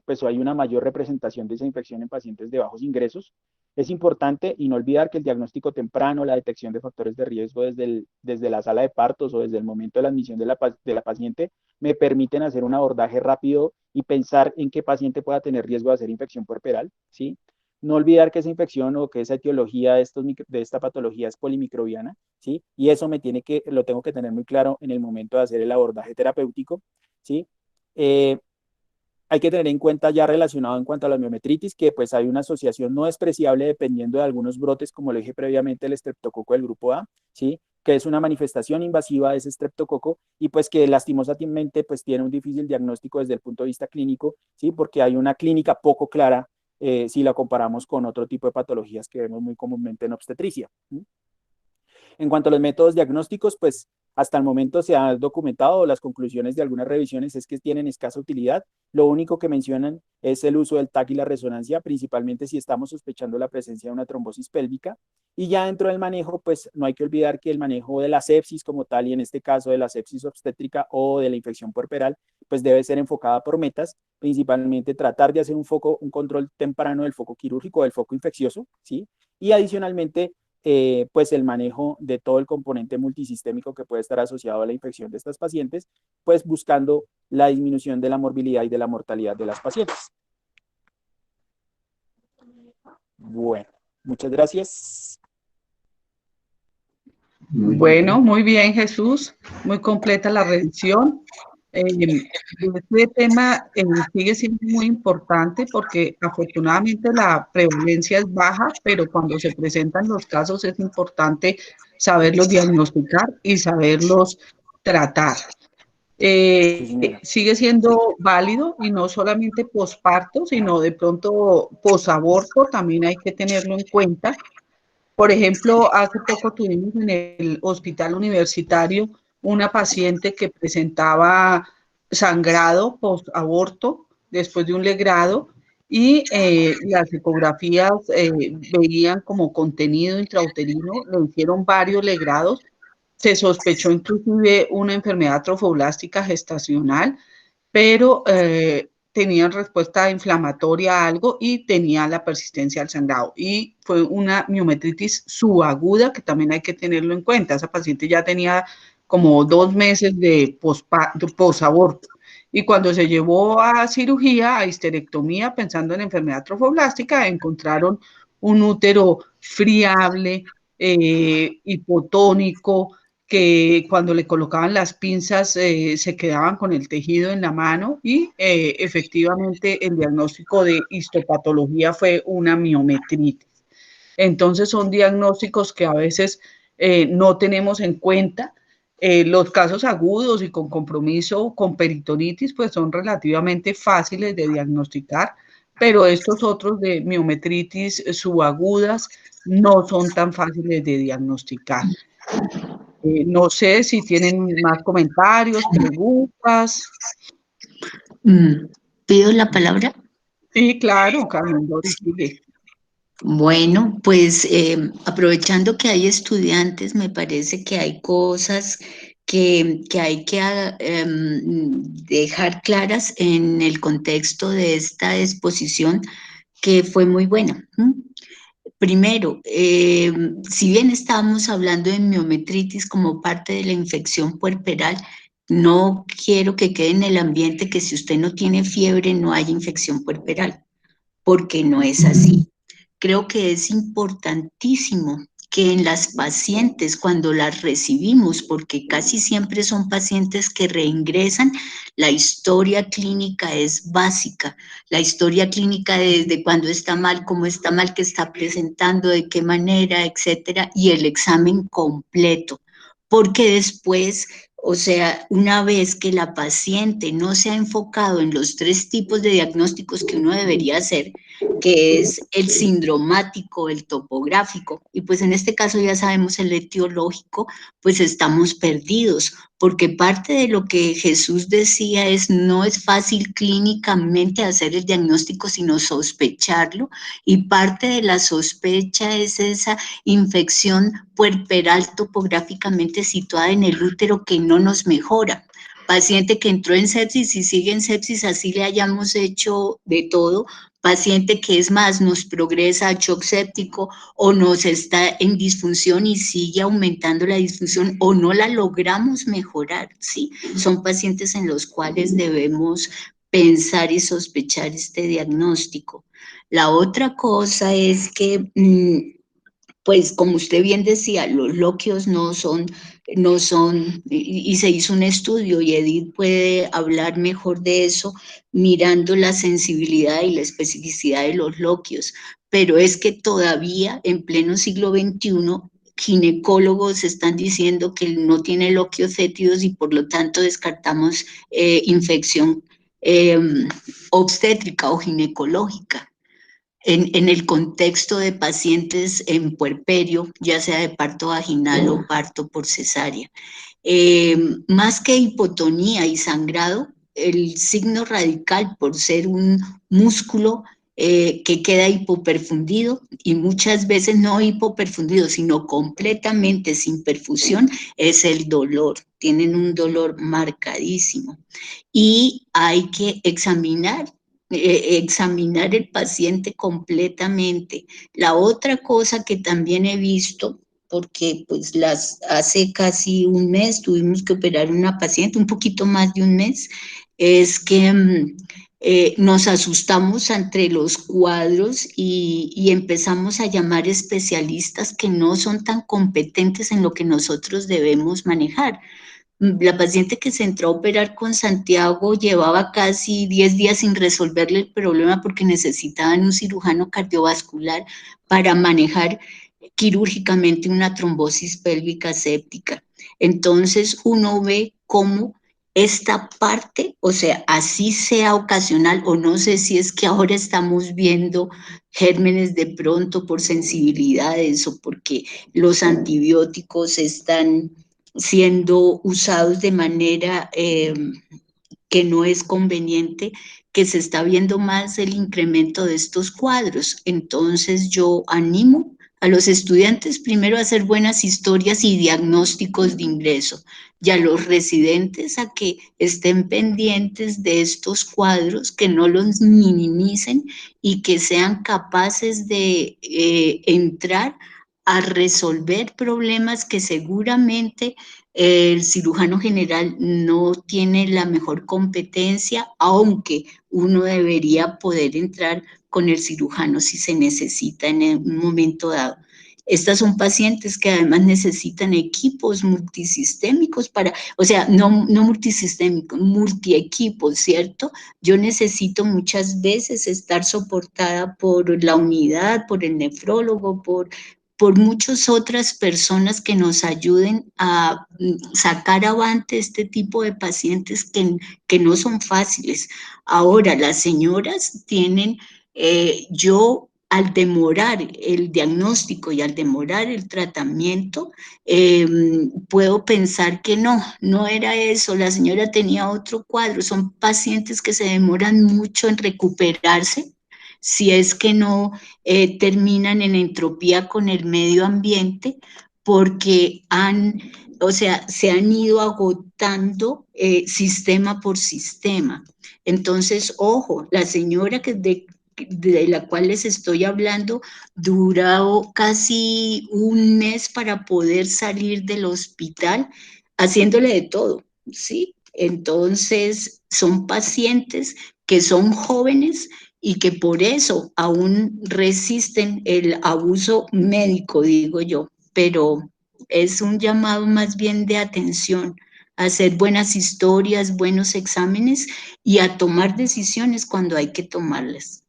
Pues hay una mayor representación de esa infección en pacientes de bajos ingresos. Es importante y no olvidar que el diagnóstico temprano, la detección de factores de riesgo desde la sala de partos o desde el momento de la admisión de la paciente me permiten hacer un abordaje rápido y pensar en qué paciente pueda tener riesgo de hacer infección puerperal, ¿sí? No olvidar que esa infección o que esa etiología de esta patología es polimicrobiana, ¿sí? Y eso lo tengo que tener muy claro en el momento de hacer el abordaje terapéutico, ¿sí? Hay que tener en cuenta, ya relacionado en cuanto a la miometritis, que pues hay una asociación no despreciable dependiendo de algunos brotes, como lo dije previamente, el estreptococo del grupo A, ¿sí? Que es una manifestación invasiva de ese estreptococo, y pues que lastimosamente pues tiene un difícil diagnóstico desde el punto de vista clínico, ¿sí? Porque hay una clínica poco clara si la comparamos con otro tipo de patologías que vemos muy comúnmente en obstetricia. ¿Sí? En cuanto a los métodos diagnósticos, pues hasta el momento se ha documentado, las conclusiones de algunas revisiones es que tienen escasa utilidad. Lo único que mencionan es el uso del TAC y la resonancia, principalmente si estamos sospechando la presencia de una trombosis pélvica. Y ya dentro del manejo, pues no hay que olvidar que el manejo de la sepsis como tal, y en este caso de la sepsis obstétrica o de la infección puerperal, pues debe ser enfocada por metas, principalmente tratar de hacer un control temprano del foco quirúrgico, del foco infeccioso, ¿sí? Y adicionalmente pues el manejo de todo el componente multisistémico que puede estar asociado a la infección de estas pacientes, pues buscando la disminución de la morbilidad y de la mortalidad de las pacientes. Bueno, muchas gracias. Bueno, muy bien, Jesús. Muy completa la revisión. Este tema sigue siendo muy importante porque afortunadamente la prevalencia es baja, pero cuando se presentan los casos es importante saberlos diagnosticar y saberlos tratar. Sí, Sigue siendo válido y no solamente posparto, sino de pronto posaborto, también hay que tenerlo en cuenta. Por ejemplo, hace poco tuvimos en el hospital universitario una paciente que presentaba sangrado post-aborto después de un legrado, y las ecografías veían como contenido intrauterino, le hicieron varios legrados, se sospechó inclusive una enfermedad trofoblástica gestacional, pero tenían respuesta inflamatoria a algo y tenía la persistencia del sangrado. Y fue una miometritis subaguda que también hay que tenerlo en cuenta. Esa paciente ya tenía como 2 meses de posaborto. Y cuando se llevó a cirugía, a histerectomía, pensando en enfermedad trofoblástica, encontraron un útero friable, hipotónico, que cuando le colocaban las pinzas se quedaban con el tejido en la mano y efectivamente el diagnóstico de histopatología fue una miometritis. Entonces son diagnósticos que a veces no tenemos en cuenta. Los casos agudos y con compromiso con peritonitis pues son relativamente fáciles de diagnosticar, pero estos otros de miometritis subagudas no son tan fáciles de diagnosticar. No sé si tienen más comentarios, preguntas. ¿Pido la palabra? Sí, claro, Carmen Doris, sigue. Bueno, pues aprovechando que hay estudiantes, me parece que hay cosas que hay que dejar claras en el contexto de esta exposición, que fue muy buena. Primero, si bien estábamos hablando de miometritis como parte de la infección puerperal, no quiero que quede en el ambiente que si usted no tiene fiebre no hay infección puerperal, porque no es así. Creo que es importantísimo que en las pacientes, cuando las recibimos, porque casi siempre son pacientes que reingresan, la historia clínica es básica. La historia clínica desde cuándo está mal, cómo está mal, qué está presentando, de qué manera, etcétera, y el examen completo. Porque después, o sea, una vez que la paciente no se ha enfocado en los 3 tipos de diagnósticos que uno debería hacer, que es el sindromático, el topográfico, y pues en este caso ya sabemos el etiológico, pues estamos perdidos, porque parte de lo que Jesús decía es no es fácil clínicamente hacer el diagnóstico, sino sospecharlo, y parte de la sospecha es esa infección puerperal topográficamente situada en el útero que no nos mejora. Paciente que entró en sepsis y sigue en sepsis, así le hayamos hecho de todo, paciente que es más nos progresa a shock séptico o nos está en disfunción y sigue aumentando la disfunción o no la logramos mejorar, ¿sí? Son pacientes en los cuales debemos pensar y sospechar este diagnóstico. La otra cosa es que pues como usted bien decía, los loquios no son, y se hizo un estudio y Edith puede hablar mejor de eso, mirando la sensibilidad y la especificidad de los loquios, pero es que todavía en pleno siglo XXI, ginecólogos están diciendo que no tiene loquios fétidos y por lo tanto descartamos infección obstétrica o ginecológica. En el contexto de pacientes en puerperio, ya sea de parto vaginal o parto por cesárea. Más que hipotonía y sangrado, el signo radical por ser un músculo que queda hipoperfundido y muchas veces no hipoperfundido, sino completamente sin perfusión, es el dolor. Tienen un dolor marcadísimo y hay que examinar el paciente completamente. La otra cosa que también he visto, porque pues hace casi un mes tuvimos que operar una paciente, un poquito más de un mes, es que nos asustamos ante los cuadros y empezamos a llamar especialistas que no son tan competentes en lo que nosotros debemos manejar. La paciente que se entró a operar con Santiago llevaba casi 10 días sin resolverle el problema porque necesitaban un cirujano cardiovascular para manejar quirúrgicamente una trombosis pélvica séptica. Entonces uno ve cómo esta parte, o sea, así sea ocasional, o no sé si es que ahora estamos viendo gérmenes de pronto por sensibilidades o porque los antibióticos están siendo usados de manera que no es conveniente, que se está viendo más el incremento de estos cuadros. Entonces yo animo a los estudiantes primero a hacer buenas historias y diagnósticos de ingreso, y a los residentes a que estén pendientes de estos cuadros, que no los minimicen y que sean capaces de entrar a resolver problemas que seguramente el cirujano general no tiene la mejor competencia, aunque uno debería poder entrar con el cirujano si se necesita en un momento dado. Estas son pacientes que además necesitan equipos multisistémicos para, o sea, no multisistémicos, multiequipos, ¿cierto? Yo necesito muchas veces estar soportada por la unidad, por el nefrólogo, por muchas otras personas que nos ayuden a sacar avante este tipo de pacientes que no son fáciles. Ahora, las señoras tienen, yo al demorar el diagnóstico y al demorar el tratamiento, puedo pensar que no era eso, la señora tenía otro cuadro. Son pacientes que se demoran mucho en recuperarse si es que no terminan en entropía con el medio ambiente, porque se han ido agotando sistema por sistema. Entonces, ojo, la señora de la cual les estoy hablando duró casi un mes para poder salir del hospital, haciéndole de todo, ¿sí? Entonces, son pacientes que son jóvenes y que por eso aún resisten el abuso médico, digo yo, pero es un llamado más bien de atención, a hacer buenas historias, buenos exámenes y a tomar decisiones cuando hay que tomarlas.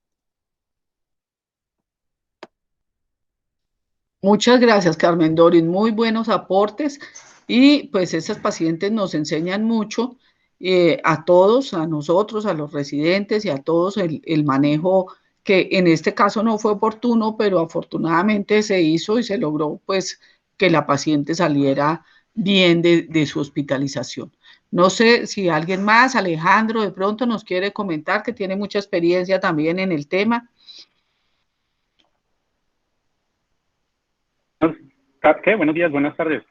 Muchas gracias, Carmen Doris, muy buenos aportes y pues esas pacientes nos enseñan mucho a todos, a nosotros, a los residentes y a todos el manejo que en este caso no fue oportuno, pero afortunadamente se hizo y se logró pues que la paciente saliera bien de su hospitalización. No sé si alguien más, Alejandro, de pronto nos quiere comentar que tiene mucha experiencia también en el tema. ¿Qué? Buenos días, buenas tardes.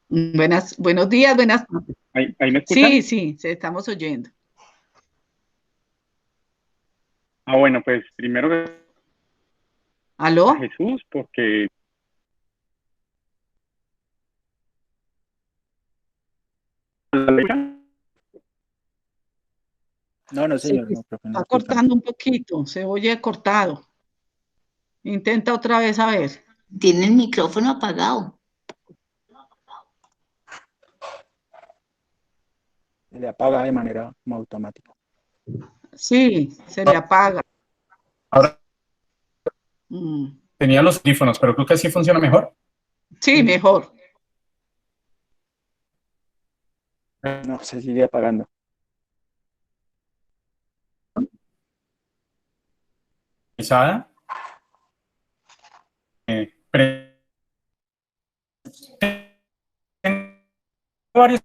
Buenos días, buenas tardes. ¿Ahí me escuchan? Sí, se estamos oyendo. Bueno, pues primero ¿Aló? a Jesús, porque No, señor. Sí, No, profe, no está escuchamos. cortando un poquito, se oye cortado. Intenta otra vez, a ver. Tiene el micrófono apagado. Se le apaga de manera como automática. Sí, se le apaga. Ahora Mm. tenía los audífonos, pero creo que así funciona mejor. Sí, mejor. No, se sigue apagando. Varios.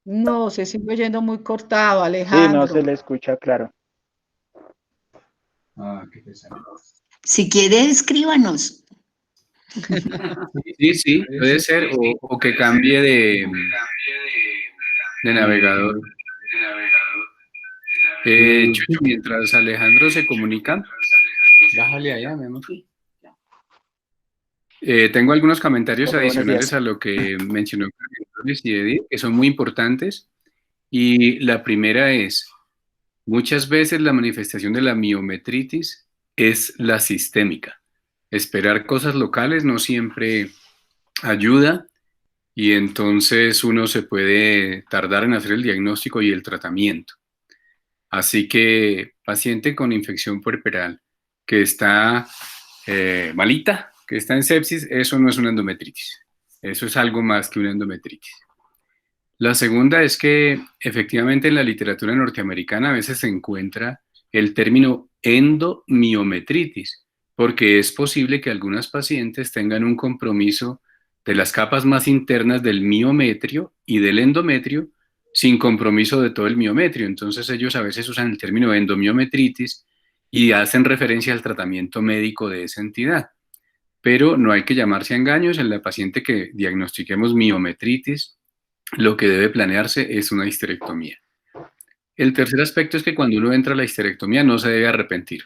No, se sigue oyendo muy cortado, Sí, Alejandro. no se le escucha claro. Qué pesado. Si quiere, escríbanos. Sí, puede ser, o que cambie de navegador. Chucho, mientras Alejandro se comunica, bájale allá, mi amor. Tengo algunos comentarios Hola, buenos adicionales días. a lo que mencionó Carlos y Edith, que son muy importantes. Y la primera es, muchas veces la manifestación de la miometritis es la sistémica. Esperar cosas locales no siempre ayuda y entonces uno se puede tardar en hacer el diagnóstico y el tratamiento. Así que paciente con infección puerperal que está malita, que está en sepsis, eso no es una endometritis. Eso es algo más que una endometritis. La segunda es que efectivamente en la literatura norteamericana a veces se encuentra el término endomiometritis, porque es posible que algunas pacientes tengan un compromiso de las capas más internas del miometrio y del endometrio sin compromiso de todo el miometrio. Entonces ellos a veces usan el término endomiometritis y hacen referencia al tratamiento médico de esa entidad. Pero no hay que llamarse a engaños. En la paciente que diagnostiquemos miometritis, lo que debe planearse es una histerectomía. El tercer aspecto es que cuando uno entra a la histerectomía no se debe arrepentir.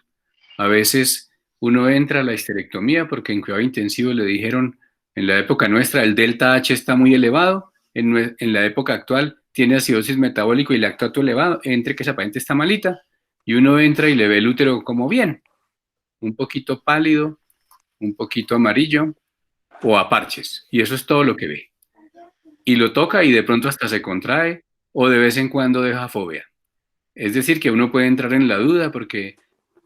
A veces uno entra a la histerectomía porque en cuidado intensivo le dijeron, en la época nuestra el delta H está muy elevado, en la época actual tiene acidosis metabólico y lactato elevado, entre que esa paciente está malita, y uno entra y le ve el útero como bien, un poquito pálido, un poquito amarillo o a parches, y eso es todo lo que ve. Y lo toca y de pronto hasta se contrae o de vez en cuando deja fobia. Es decir, que uno puede entrar en la duda porque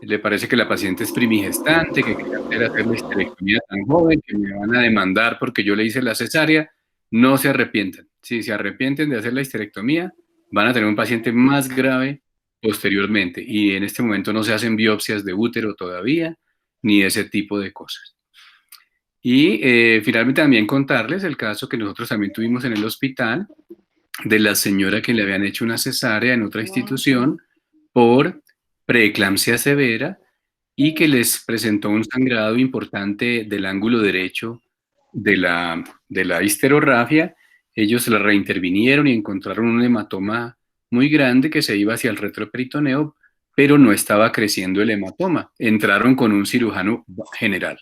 le parece que la paciente es primigestante, que quiere hacer la histerectomía tan joven, que me van a demandar porque yo le hice la cesárea. No se arrepientan. Si se arrepienten de hacer la histerectomía, van a tener un paciente más grave posteriormente. Y en este momento no se hacen biopsias de útero todavía, ni ese tipo de cosas. Y finalmente también contarles el caso que nosotros también tuvimos en el hospital de la señora que le habían hecho una cesárea en otra institución por preeclampsia severa y que les presentó un sangrado importante del ángulo derecho de la histerorrafia. Ellos la reintervinieron y encontraron un hematoma muy grande que se iba hacia el retroperitoneo, pero no estaba creciendo el hematoma. Entraron con un cirujano general,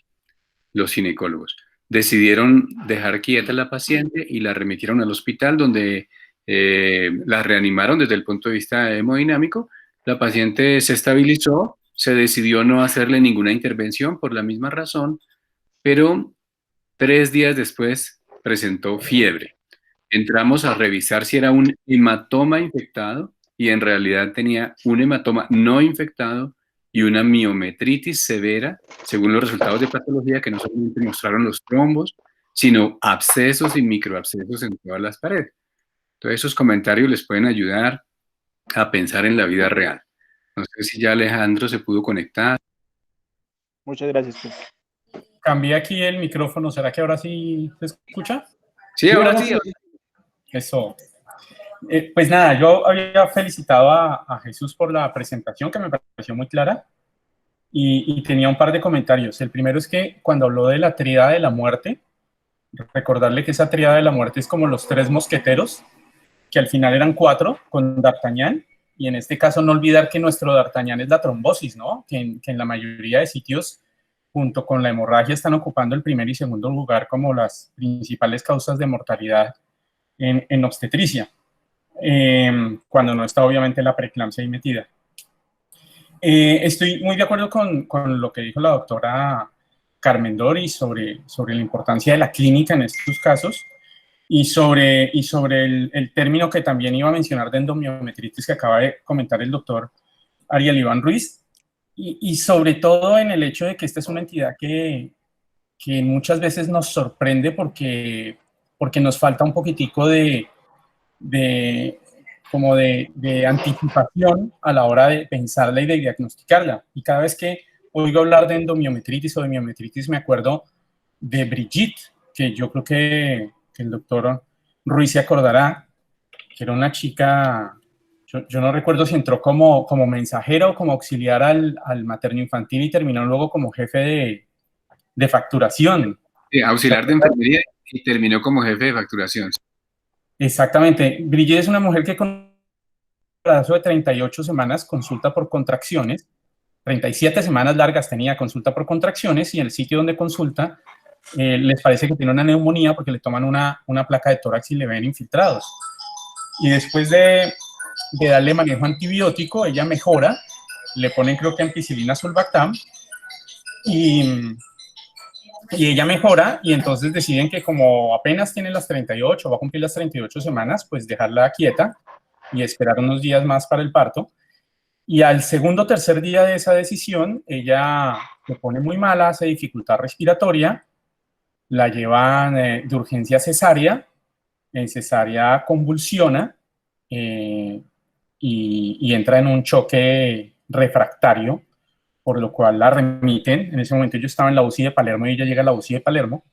los ginecólogos. Decidieron dejar quieta a la paciente y la remitieron al hospital donde la reanimaron desde el punto de vista hemodinámico. La paciente se estabilizó, se decidió no hacerle ninguna intervención por la misma razón, pero 3 días después presentó fiebre. Entramos a revisar si era un hematoma infectado y en realidad tenía un hematoma no infectado y una miometritis severa, según los resultados de patología que no solamente mostraron los trombos, sino abscesos y microabscesos en todas las paredes. Entonces esos comentarios les pueden ayudar a pensar en la vida real. No sé si ya Alejandro se pudo conectar. Muchas gracias, pues. Cambié aquí el micrófono. ¿Será que ahora sí se escucha? Sí, ahora sí. Eso. Pues nada, yo había felicitado a Jesús por la presentación, que me pareció muy clara, y tenía un par de comentarios. El primero es que cuando habló de la tríada de la muerte, recordarle que esa tríada de la muerte es como los 3 mosqueteros, que al final eran 4 con D'Artagnan, y en este caso no olvidar que nuestro D'Artagnan es la trombosis, ¿no? Que en la mayoría de sitios, junto con la hemorragia, están ocupando el primer y segundo lugar como las principales causas de mortalidad en obstetricia, cuando no está obviamente la preeclampsia ahí metida. Estoy muy de acuerdo con lo que dijo la doctora Carmen Dori sobre la importancia de la clínica en estos casos y sobre el término que también iba a mencionar de endomiometritis que acaba de comentar el doctor Ariel Iván Ruiz, y sobre todo en el hecho de que esta es una entidad que muchas veces nos sorprende porque nos falta un poquitico de anticipación a la hora de pensarla y de diagnosticarla. Y cada vez que oigo hablar de endomiometritis o de miometritis me acuerdo de Brigitte, que yo creo que el doctor Ruiz se acordará, que era una chica, yo no recuerdo si entró como mensajera o como auxiliar al materno infantil y terminó luego como jefe de facturación. Auxiliar de enfermería y terminó como jefe de facturación. Exactamente. Brigitte es una mujer que con un embarazo de 38 semanas consulta por contracciones, 37 semanas largas tenía consulta por contracciones, y en el sitio donde consulta les parece que tiene una neumonía porque le toman una placa de tórax y le ven infiltrados. Y después de darle manejo antibiótico, ella mejora, le ponen creo que ampicilina sulbactam, y ella mejora, y entonces deciden que como apenas tiene las 38, va a cumplir las 38 semanas, pues dejarla quieta y esperar unos días más para el parto. Y al segundo o tercer día de esa decisión, ella se pone muy mala, hace dificultad respiratoria, la llevan de urgencia cesárea, en cesárea convulsiona y entra en un choque refractario, por lo cual la remiten. En ese momento yo estaba en la UCI de Palermo y ella llega a la UCI de Palermo.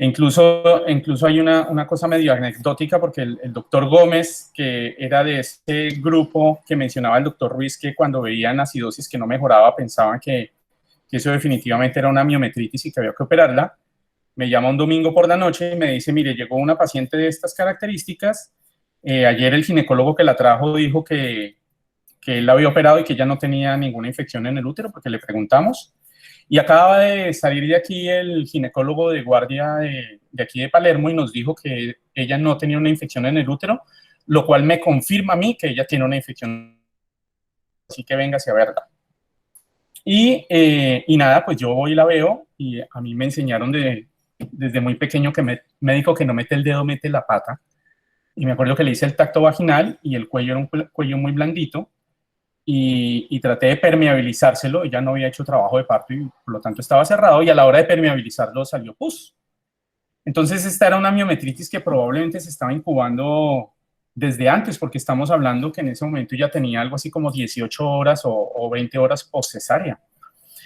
Incluso hay una cosa medio anecdótica, porque el doctor Gómez, que era de ese grupo que mencionaba el doctor Ruiz, que cuando veían acidosis que no mejoraba, pensaban que eso definitivamente era una miometritis y que había que operarla, me llama un domingo por la noche y me dice, mire, llegó una paciente de estas características, ayer el ginecólogo que la trajo dijo que él la había operado y que ella no tenía ninguna infección en el útero, porque le preguntamos. Y acaba de salir de aquí el ginecólogo de guardia de aquí de Palermo y nos dijo que ella no tenía una infección en el útero, lo cual me confirma a mí que ella tiene una infección, así que véngase a verla. Y nada, pues yo voy y la veo, y a mí me enseñaron desde muy pequeño que me dijo que no mete el dedo, mete la pata. Y me acuerdo que le hice el tacto vaginal y el cuello era un cuello muy blandito. Y traté de permeabilizárselo, ella no había hecho trabajo de parto y por lo tanto estaba cerrado, y a la hora de permeabilizarlo salió pus. Entonces esta era una miometritis que probablemente se estaba incubando desde antes, porque estamos hablando que en ese momento ya tenía algo así como 18 horas o 20 horas post-cesárea.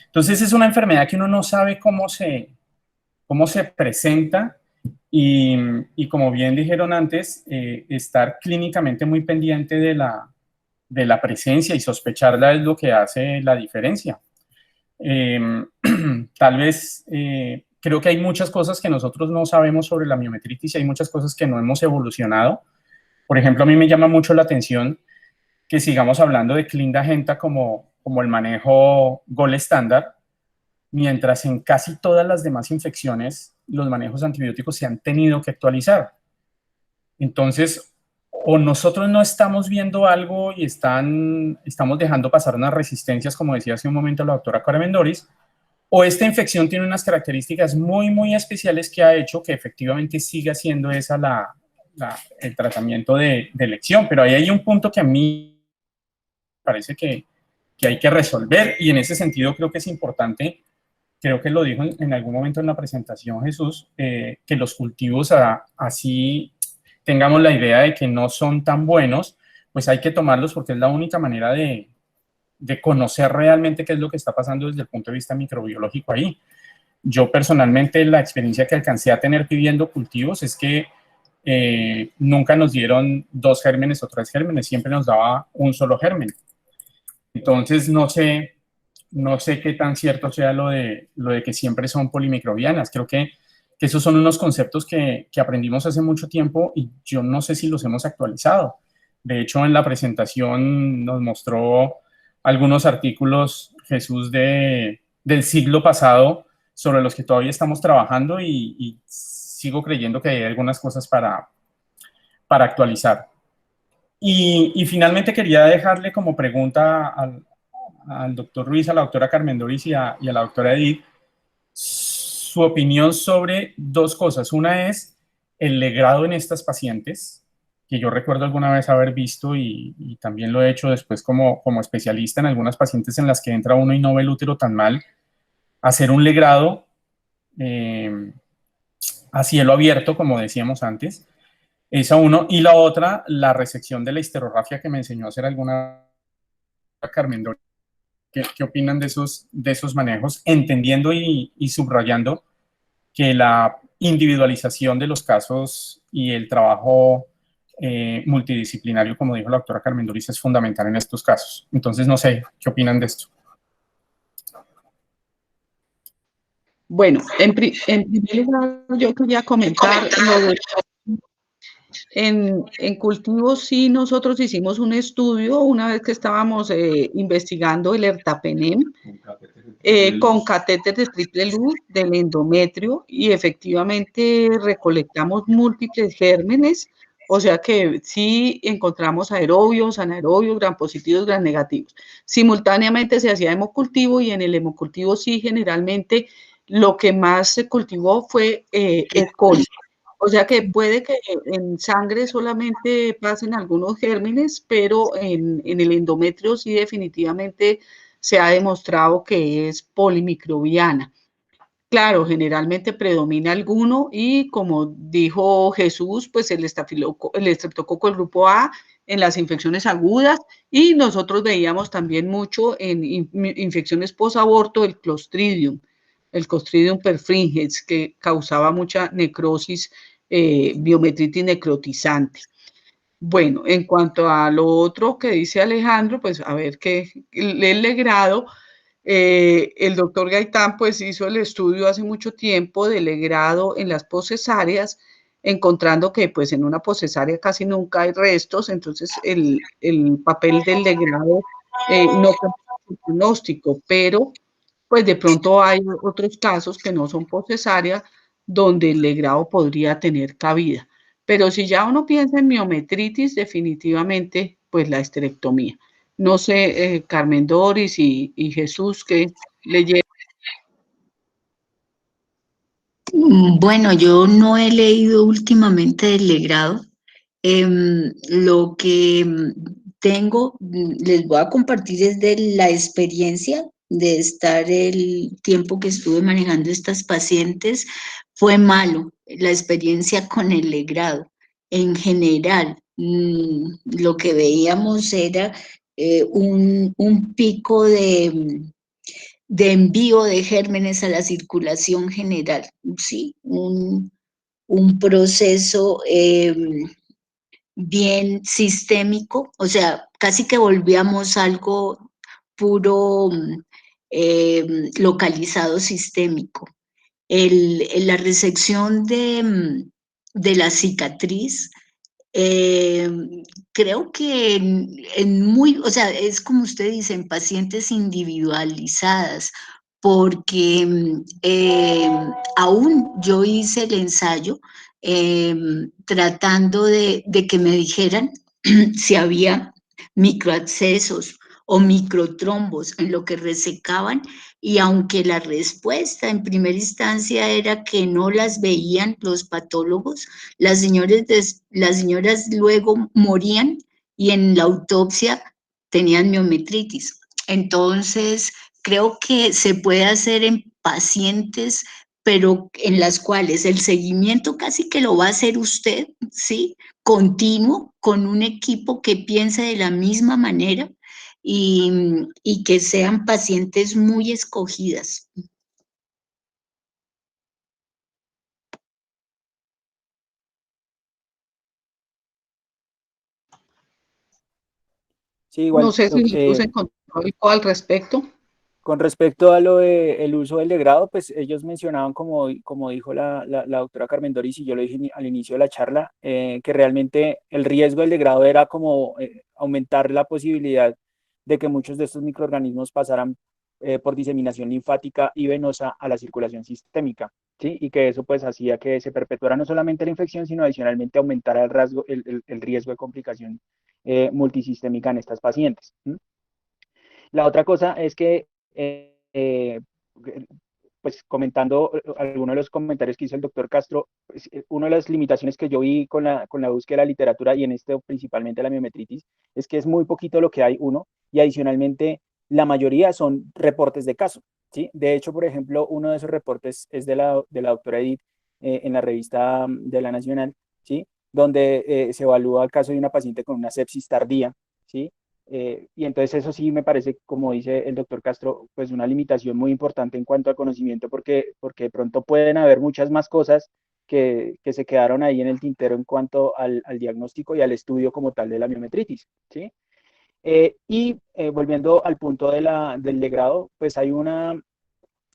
Entonces es una enfermedad que uno no sabe cómo se presenta, y como bien dijeron antes, estar clínicamente muy pendiente de la presencia y sospecharla es lo que hace la diferencia. Tal vez creo que hay muchas cosas que nosotros no sabemos sobre la miometritis y hay muchas cosas que no hemos evolucionado. Por ejemplo, a mí me llama mucho la atención que sigamos hablando de clindagenta como el manejo gold estándar, mientras en casi todas las demás infecciones los manejos antibióticos se han tenido que actualizar. Entonces, o nosotros no estamos viendo algo y estamos dejando pasar unas resistencias, como decía hace un momento la doctora Carmen Doris, o esta infección tiene unas características muy, muy especiales que ha hecho que efectivamente siga siendo esa el tratamiento de elección. Pero ahí hay un punto que a mí me parece que hay que resolver, y en ese sentido creo que es importante, creo que lo dijo en algún momento en la presentación Jesús, que los cultivos así tengamos la idea de que no son tan buenos, pues hay que tomarlos porque es la única manera de conocer realmente qué es lo que está pasando desde el punto de vista microbiológico ahí. Yo personalmente la experiencia que alcancé a tener pidiendo cultivos es que nunca nos dieron 2 gérmenes o 3 gérmenes, siempre nos daba un solo germen. Entonces no sé qué tan cierto sea lo de que siempre son polimicrobianas. Creo que esos son unos conceptos que aprendimos hace mucho tiempo y yo no sé si los hemos actualizado. De hecho, en la presentación nos mostró algunos artículos, Jesús, del siglo pasado, sobre los que todavía estamos trabajando, y sigo creyendo que hay algunas cosas para actualizar. Y finalmente quería dejarle como pregunta al doctor Ruiz, a la doctora Carmen Doris y a la doctora Edith, su opinión sobre 2 cosas. Una es el legrado en estas pacientes, que yo recuerdo alguna vez haber visto, y también lo he hecho después como especialista en algunas pacientes en las que entra uno y no ve el útero tan mal, hacer un legrado a cielo abierto, como decíamos antes. Esa uno. Y la otra, la resección de la histerografía que me enseñó a hacer alguna Carmen Doris. ¿Qué opinan de esos manejos? Entendiendo y subrayando que la individualización de los casos y el trabajo multidisciplinario, como dijo la doctora Carmen Doris, es fundamental en estos casos. Entonces, no sé, ¿qué opinan de esto? Bueno, en primer lugar, yo quería comentar lo de... En cultivos sí, nosotros hicimos un estudio una vez que estábamos investigando el ertapenem con catéter de triple luz del endometrio, y efectivamente recolectamos múltiples gérmenes, o sea que sí encontramos aerobios, anaerobios, gram positivos, gram negativos. Simultáneamente se hacía hemocultivo, y en el hemocultivo sí generalmente lo que más se cultivó fue E. coli. O sea que puede que en sangre solamente pasen algunos gérmenes, pero en el endometrio sí definitivamente se ha demostrado que es polimicrobiana. Claro, generalmente predomina alguno, y como dijo Jesús, pues el estreptococo del grupo A en las infecciones agudas, y nosotros veíamos también mucho en infecciones posaborto el Clostridium. el Clostridium perfringens, que causaba mucha necrosis, miometritis necrotizante. Bueno, en cuanto a lo otro que dice Alejandro, pues a ver qué el legrado. El doctor Gaitán pues hizo el estudio hace mucho tiempo del legrado en las poscesáreas, encontrando que pues en una poscesárea casi nunca hay restos, entonces el papel del legrado no cambia el pronóstico, pero pues de pronto hay otros casos que no son poscesárea donde el legrado podría tener cabida. Pero si ya uno piensa en miometritis, definitivamente pues la esterectomía. No sé, Carmen Doris y Jesús, ¿qué le lleva? Bueno, yo no he leído últimamente del legrado. Lo que tengo, les voy a compartir es de la experiencia de estar el tiempo que estuve manejando estas pacientes. Fue malo la experiencia con el legrado. En general, lo que veíamos era un pico de envío de gérmenes a la circulación general, ¿sí? Un proceso bien sistémico, o sea, casi que volvíamos algo puro localizado sistémico. La resección de la cicatriz, creo que o sea, es como usted dice, en pacientes individualizadas, porque aún yo hice el ensayo tratando de que me dijeran si había microabscesos o microtrombos en lo que resecaban, y aunque la respuesta en primera instancia era que no las veían los patólogos, las señoras luego morían y en la autopsia tenían miometritis. Entonces, creo que se puede hacer en pacientes, pero en las cuales el seguimiento casi que lo va a hacer usted, ¿sí? Continuo, con un equipo que piense de la misma manera y que sean pacientes muy escogidas. Sí, igual, No sé si Jesús encontró algo al respecto. con respecto a lo del uso del legrado, pues ellos mencionaban, como dijo la doctora Carmen Doris, y yo lo dije al inicio de la charla, que realmente el riesgo del legrado era como aumentar la posibilidad de que muchos de estos microorganismos pasaran por diseminación linfática y venosa a la circulación sistémica, ¿sí? Y que eso pues hacía que se perpetuara no solamente la infección, sino adicionalmente aumentara el riesgo de complicación multisistémica en estas pacientes. ¿Sí? La otra cosa es que pues comentando algunos de los comentarios que hizo el doctor Castro, pues, una de las limitaciones que yo vi con la búsqueda de la literatura y en esto principalmente la miometritis, es que es muy poquito lo que hay, uno, y adicionalmente la mayoría son reportes de caso, ¿sí? De hecho, por ejemplo, uno de esos reportes es de la doctora Edith en la revista de La Nacional, ¿sí? Donde se evalúa el caso de una paciente con una sepsis tardía, ¿sí? Y entonces eso sí me parece, como dice el doctor Castro, pues una limitación muy importante en cuanto al conocimiento, porque de pronto pueden haber muchas más cosas que se quedaron ahí en el tintero en cuanto al diagnóstico y al estudio como tal de la miometritis, ¿sí? Volviendo al punto del legrado, pues hay una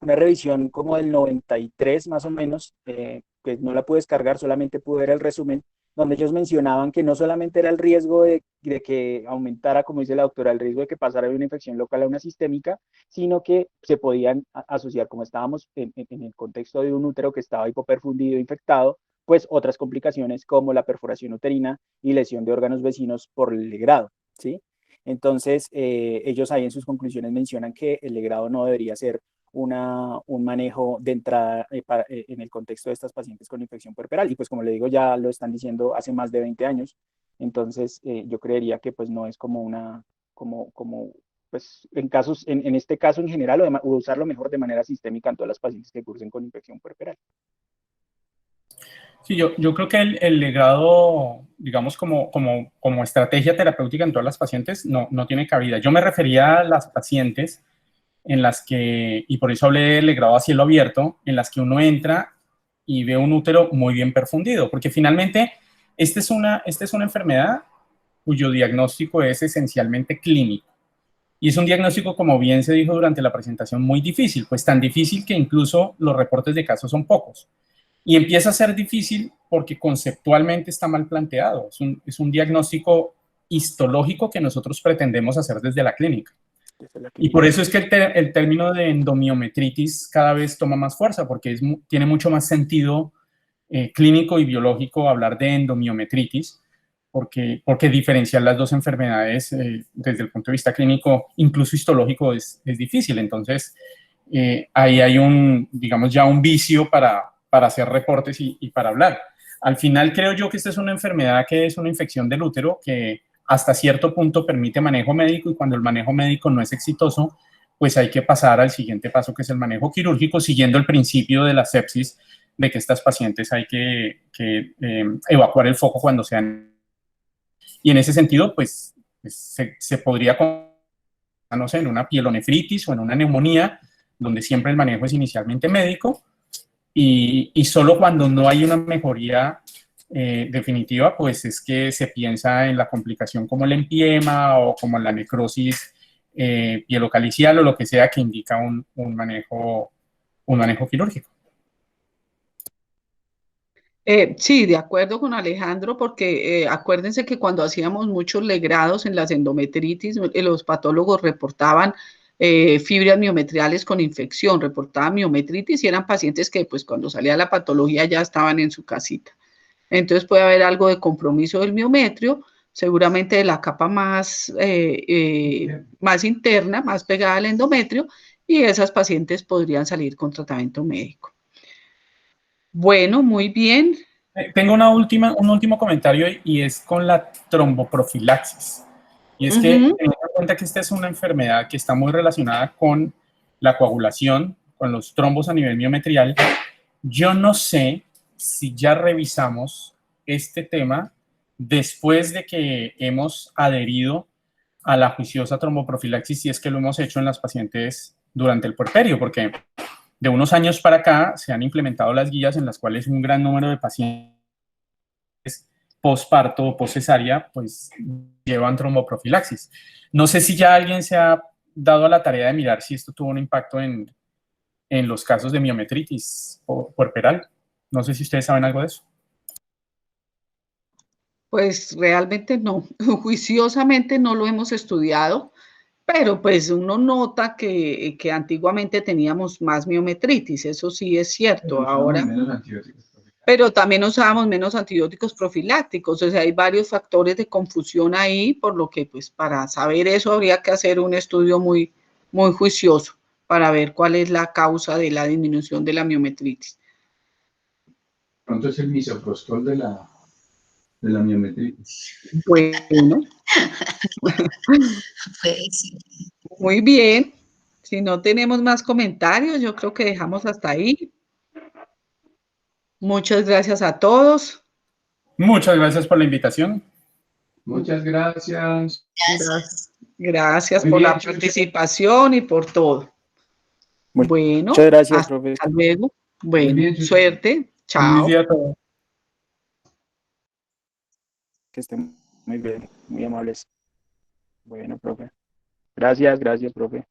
revisión como del 93 más o menos, que no la pude descargar, solamente pude ver el resumen, donde ellos mencionaban que no solamente era el riesgo de que aumentara, como dice la doctora, el riesgo de que pasara de una infección local a una sistémica, sino que se podían asociar, como estábamos en el contexto de un útero que estaba hipoperfundido, infectado, pues otras complicaciones como la perforación uterina y lesión de órganos vecinos por el legrado, ¿sí? Entonces, ellos ahí en sus conclusiones mencionan que el legrado no debería ser un manejo de entrada en el contexto de estas pacientes con infección puerperal. Y pues como le digo, ya lo están diciendo hace más de 20 años. Entonces, yo creería que pues no es como pues en este caso en general, o usarlo mejor de manera sistémica en todas las pacientes que cursen con infección puerperal. Sí, yo creo que el legrado, digamos, como estrategia terapéutica en todas las pacientes no tiene cabida. Yo me refería a las pacientes en las que, y por eso hablé de legrado a cielo abierto, en las que uno entra y ve un útero muy bien perfundido, porque finalmente esta es una enfermedad cuyo diagnóstico es esencialmente clínico. Y es un diagnóstico, como bien se dijo durante la presentación, muy difícil, pues tan difícil que incluso los reportes de casos son pocos. Y empieza a ser difícil porque conceptualmente está mal planteado. Es un diagnóstico histológico que nosotros pretendemos hacer desde la clínica. Y por eso es que el término de endomiometritis cada vez toma más fuerza, porque tiene mucho más sentido clínico y biológico hablar de endomiometritis, porque diferenciar las dos enfermedades desde el punto de vista clínico, incluso histológico, es difícil. Entonces, ahí hay digamos, ya un vicio para hacer reportes y para hablar. Al final, creo yo que esta es una enfermedad que es una infección del útero que hasta cierto punto permite manejo médico, y cuando el manejo médico no es exitoso, pues hay que pasar al siguiente paso, que es el manejo quirúrgico, siguiendo el principio de la sepsis, de que estas pacientes hay que evacuar el foco cuando sean. Y en ese sentido, pues se podría, no sé, en una pielonefritis o en una neumonía, donde siempre el manejo es inicialmente médico, y solo cuando no hay una mejoría definitiva, pues es que se piensa en la complicación como el empiema o como la necrosis pielocalicial o lo que sea que indica un manejo quirúrgico. Sí, de acuerdo con Alejandro, porque acuérdense que cuando hacíamos muchos legrados en las endometritis, los patólogos reportaban fibras miometriales con infección, reportaban miometritis y eran pacientes que pues cuando salía la patología ya estaban en su casita. Entonces puede haber algo de compromiso del miometrio, seguramente de la capa más interna, más pegada al endometrio, y esas pacientes podrían salir con tratamiento médico. Bueno, muy bien. Tengo un último comentario, y es con la tromboprofilaxis. Y es que, teniendo en cuenta que esta es una enfermedad que está muy relacionada con la coagulación, con los trombos a nivel miometrial, yo no sé si ya revisamos este tema después de que hemos adherido a la juiciosa tromboprofilaxis, si es que lo hemos hecho en las pacientes durante el puerperio, porque de unos años para acá se han implementado las guías en las cuales un gran número de pacientes posparto o poscesárea pues llevan tromboprofilaxis. No sé si ya alguien se ha dado a la tarea de mirar si esto tuvo un impacto en los casos de miometritis puerperal. No sé si ustedes saben algo de eso. Pues realmente no, juiciosamente no lo hemos estudiado, pero pues uno nota que antiguamente teníamos más miometritis, eso sí es cierto ahora, pero también usábamos menos antibióticos profilácticos, o sea, hay varios factores de confusión ahí, por lo que pues para saber eso habría que hacer un estudio muy, muy juicioso para ver cuál es la causa de la disminución de la miometritis. ¿Cuánto es el misoprostol de la miometritis? Bueno. Pues, Muy bien. Si no tenemos más comentarios, yo creo que dejamos hasta ahí. Muchas gracias a todos. Muchas gracias por la invitación. Muchas gracias. Gracias Muy por bien, la participación y por todo. Bueno, muchas gracias, hasta profe. luego. Bueno, bien, Chucho. suerte. Chao. Feliz día a todos. Que estén muy bien, muy amables. Bueno, profe. Gracias, profe.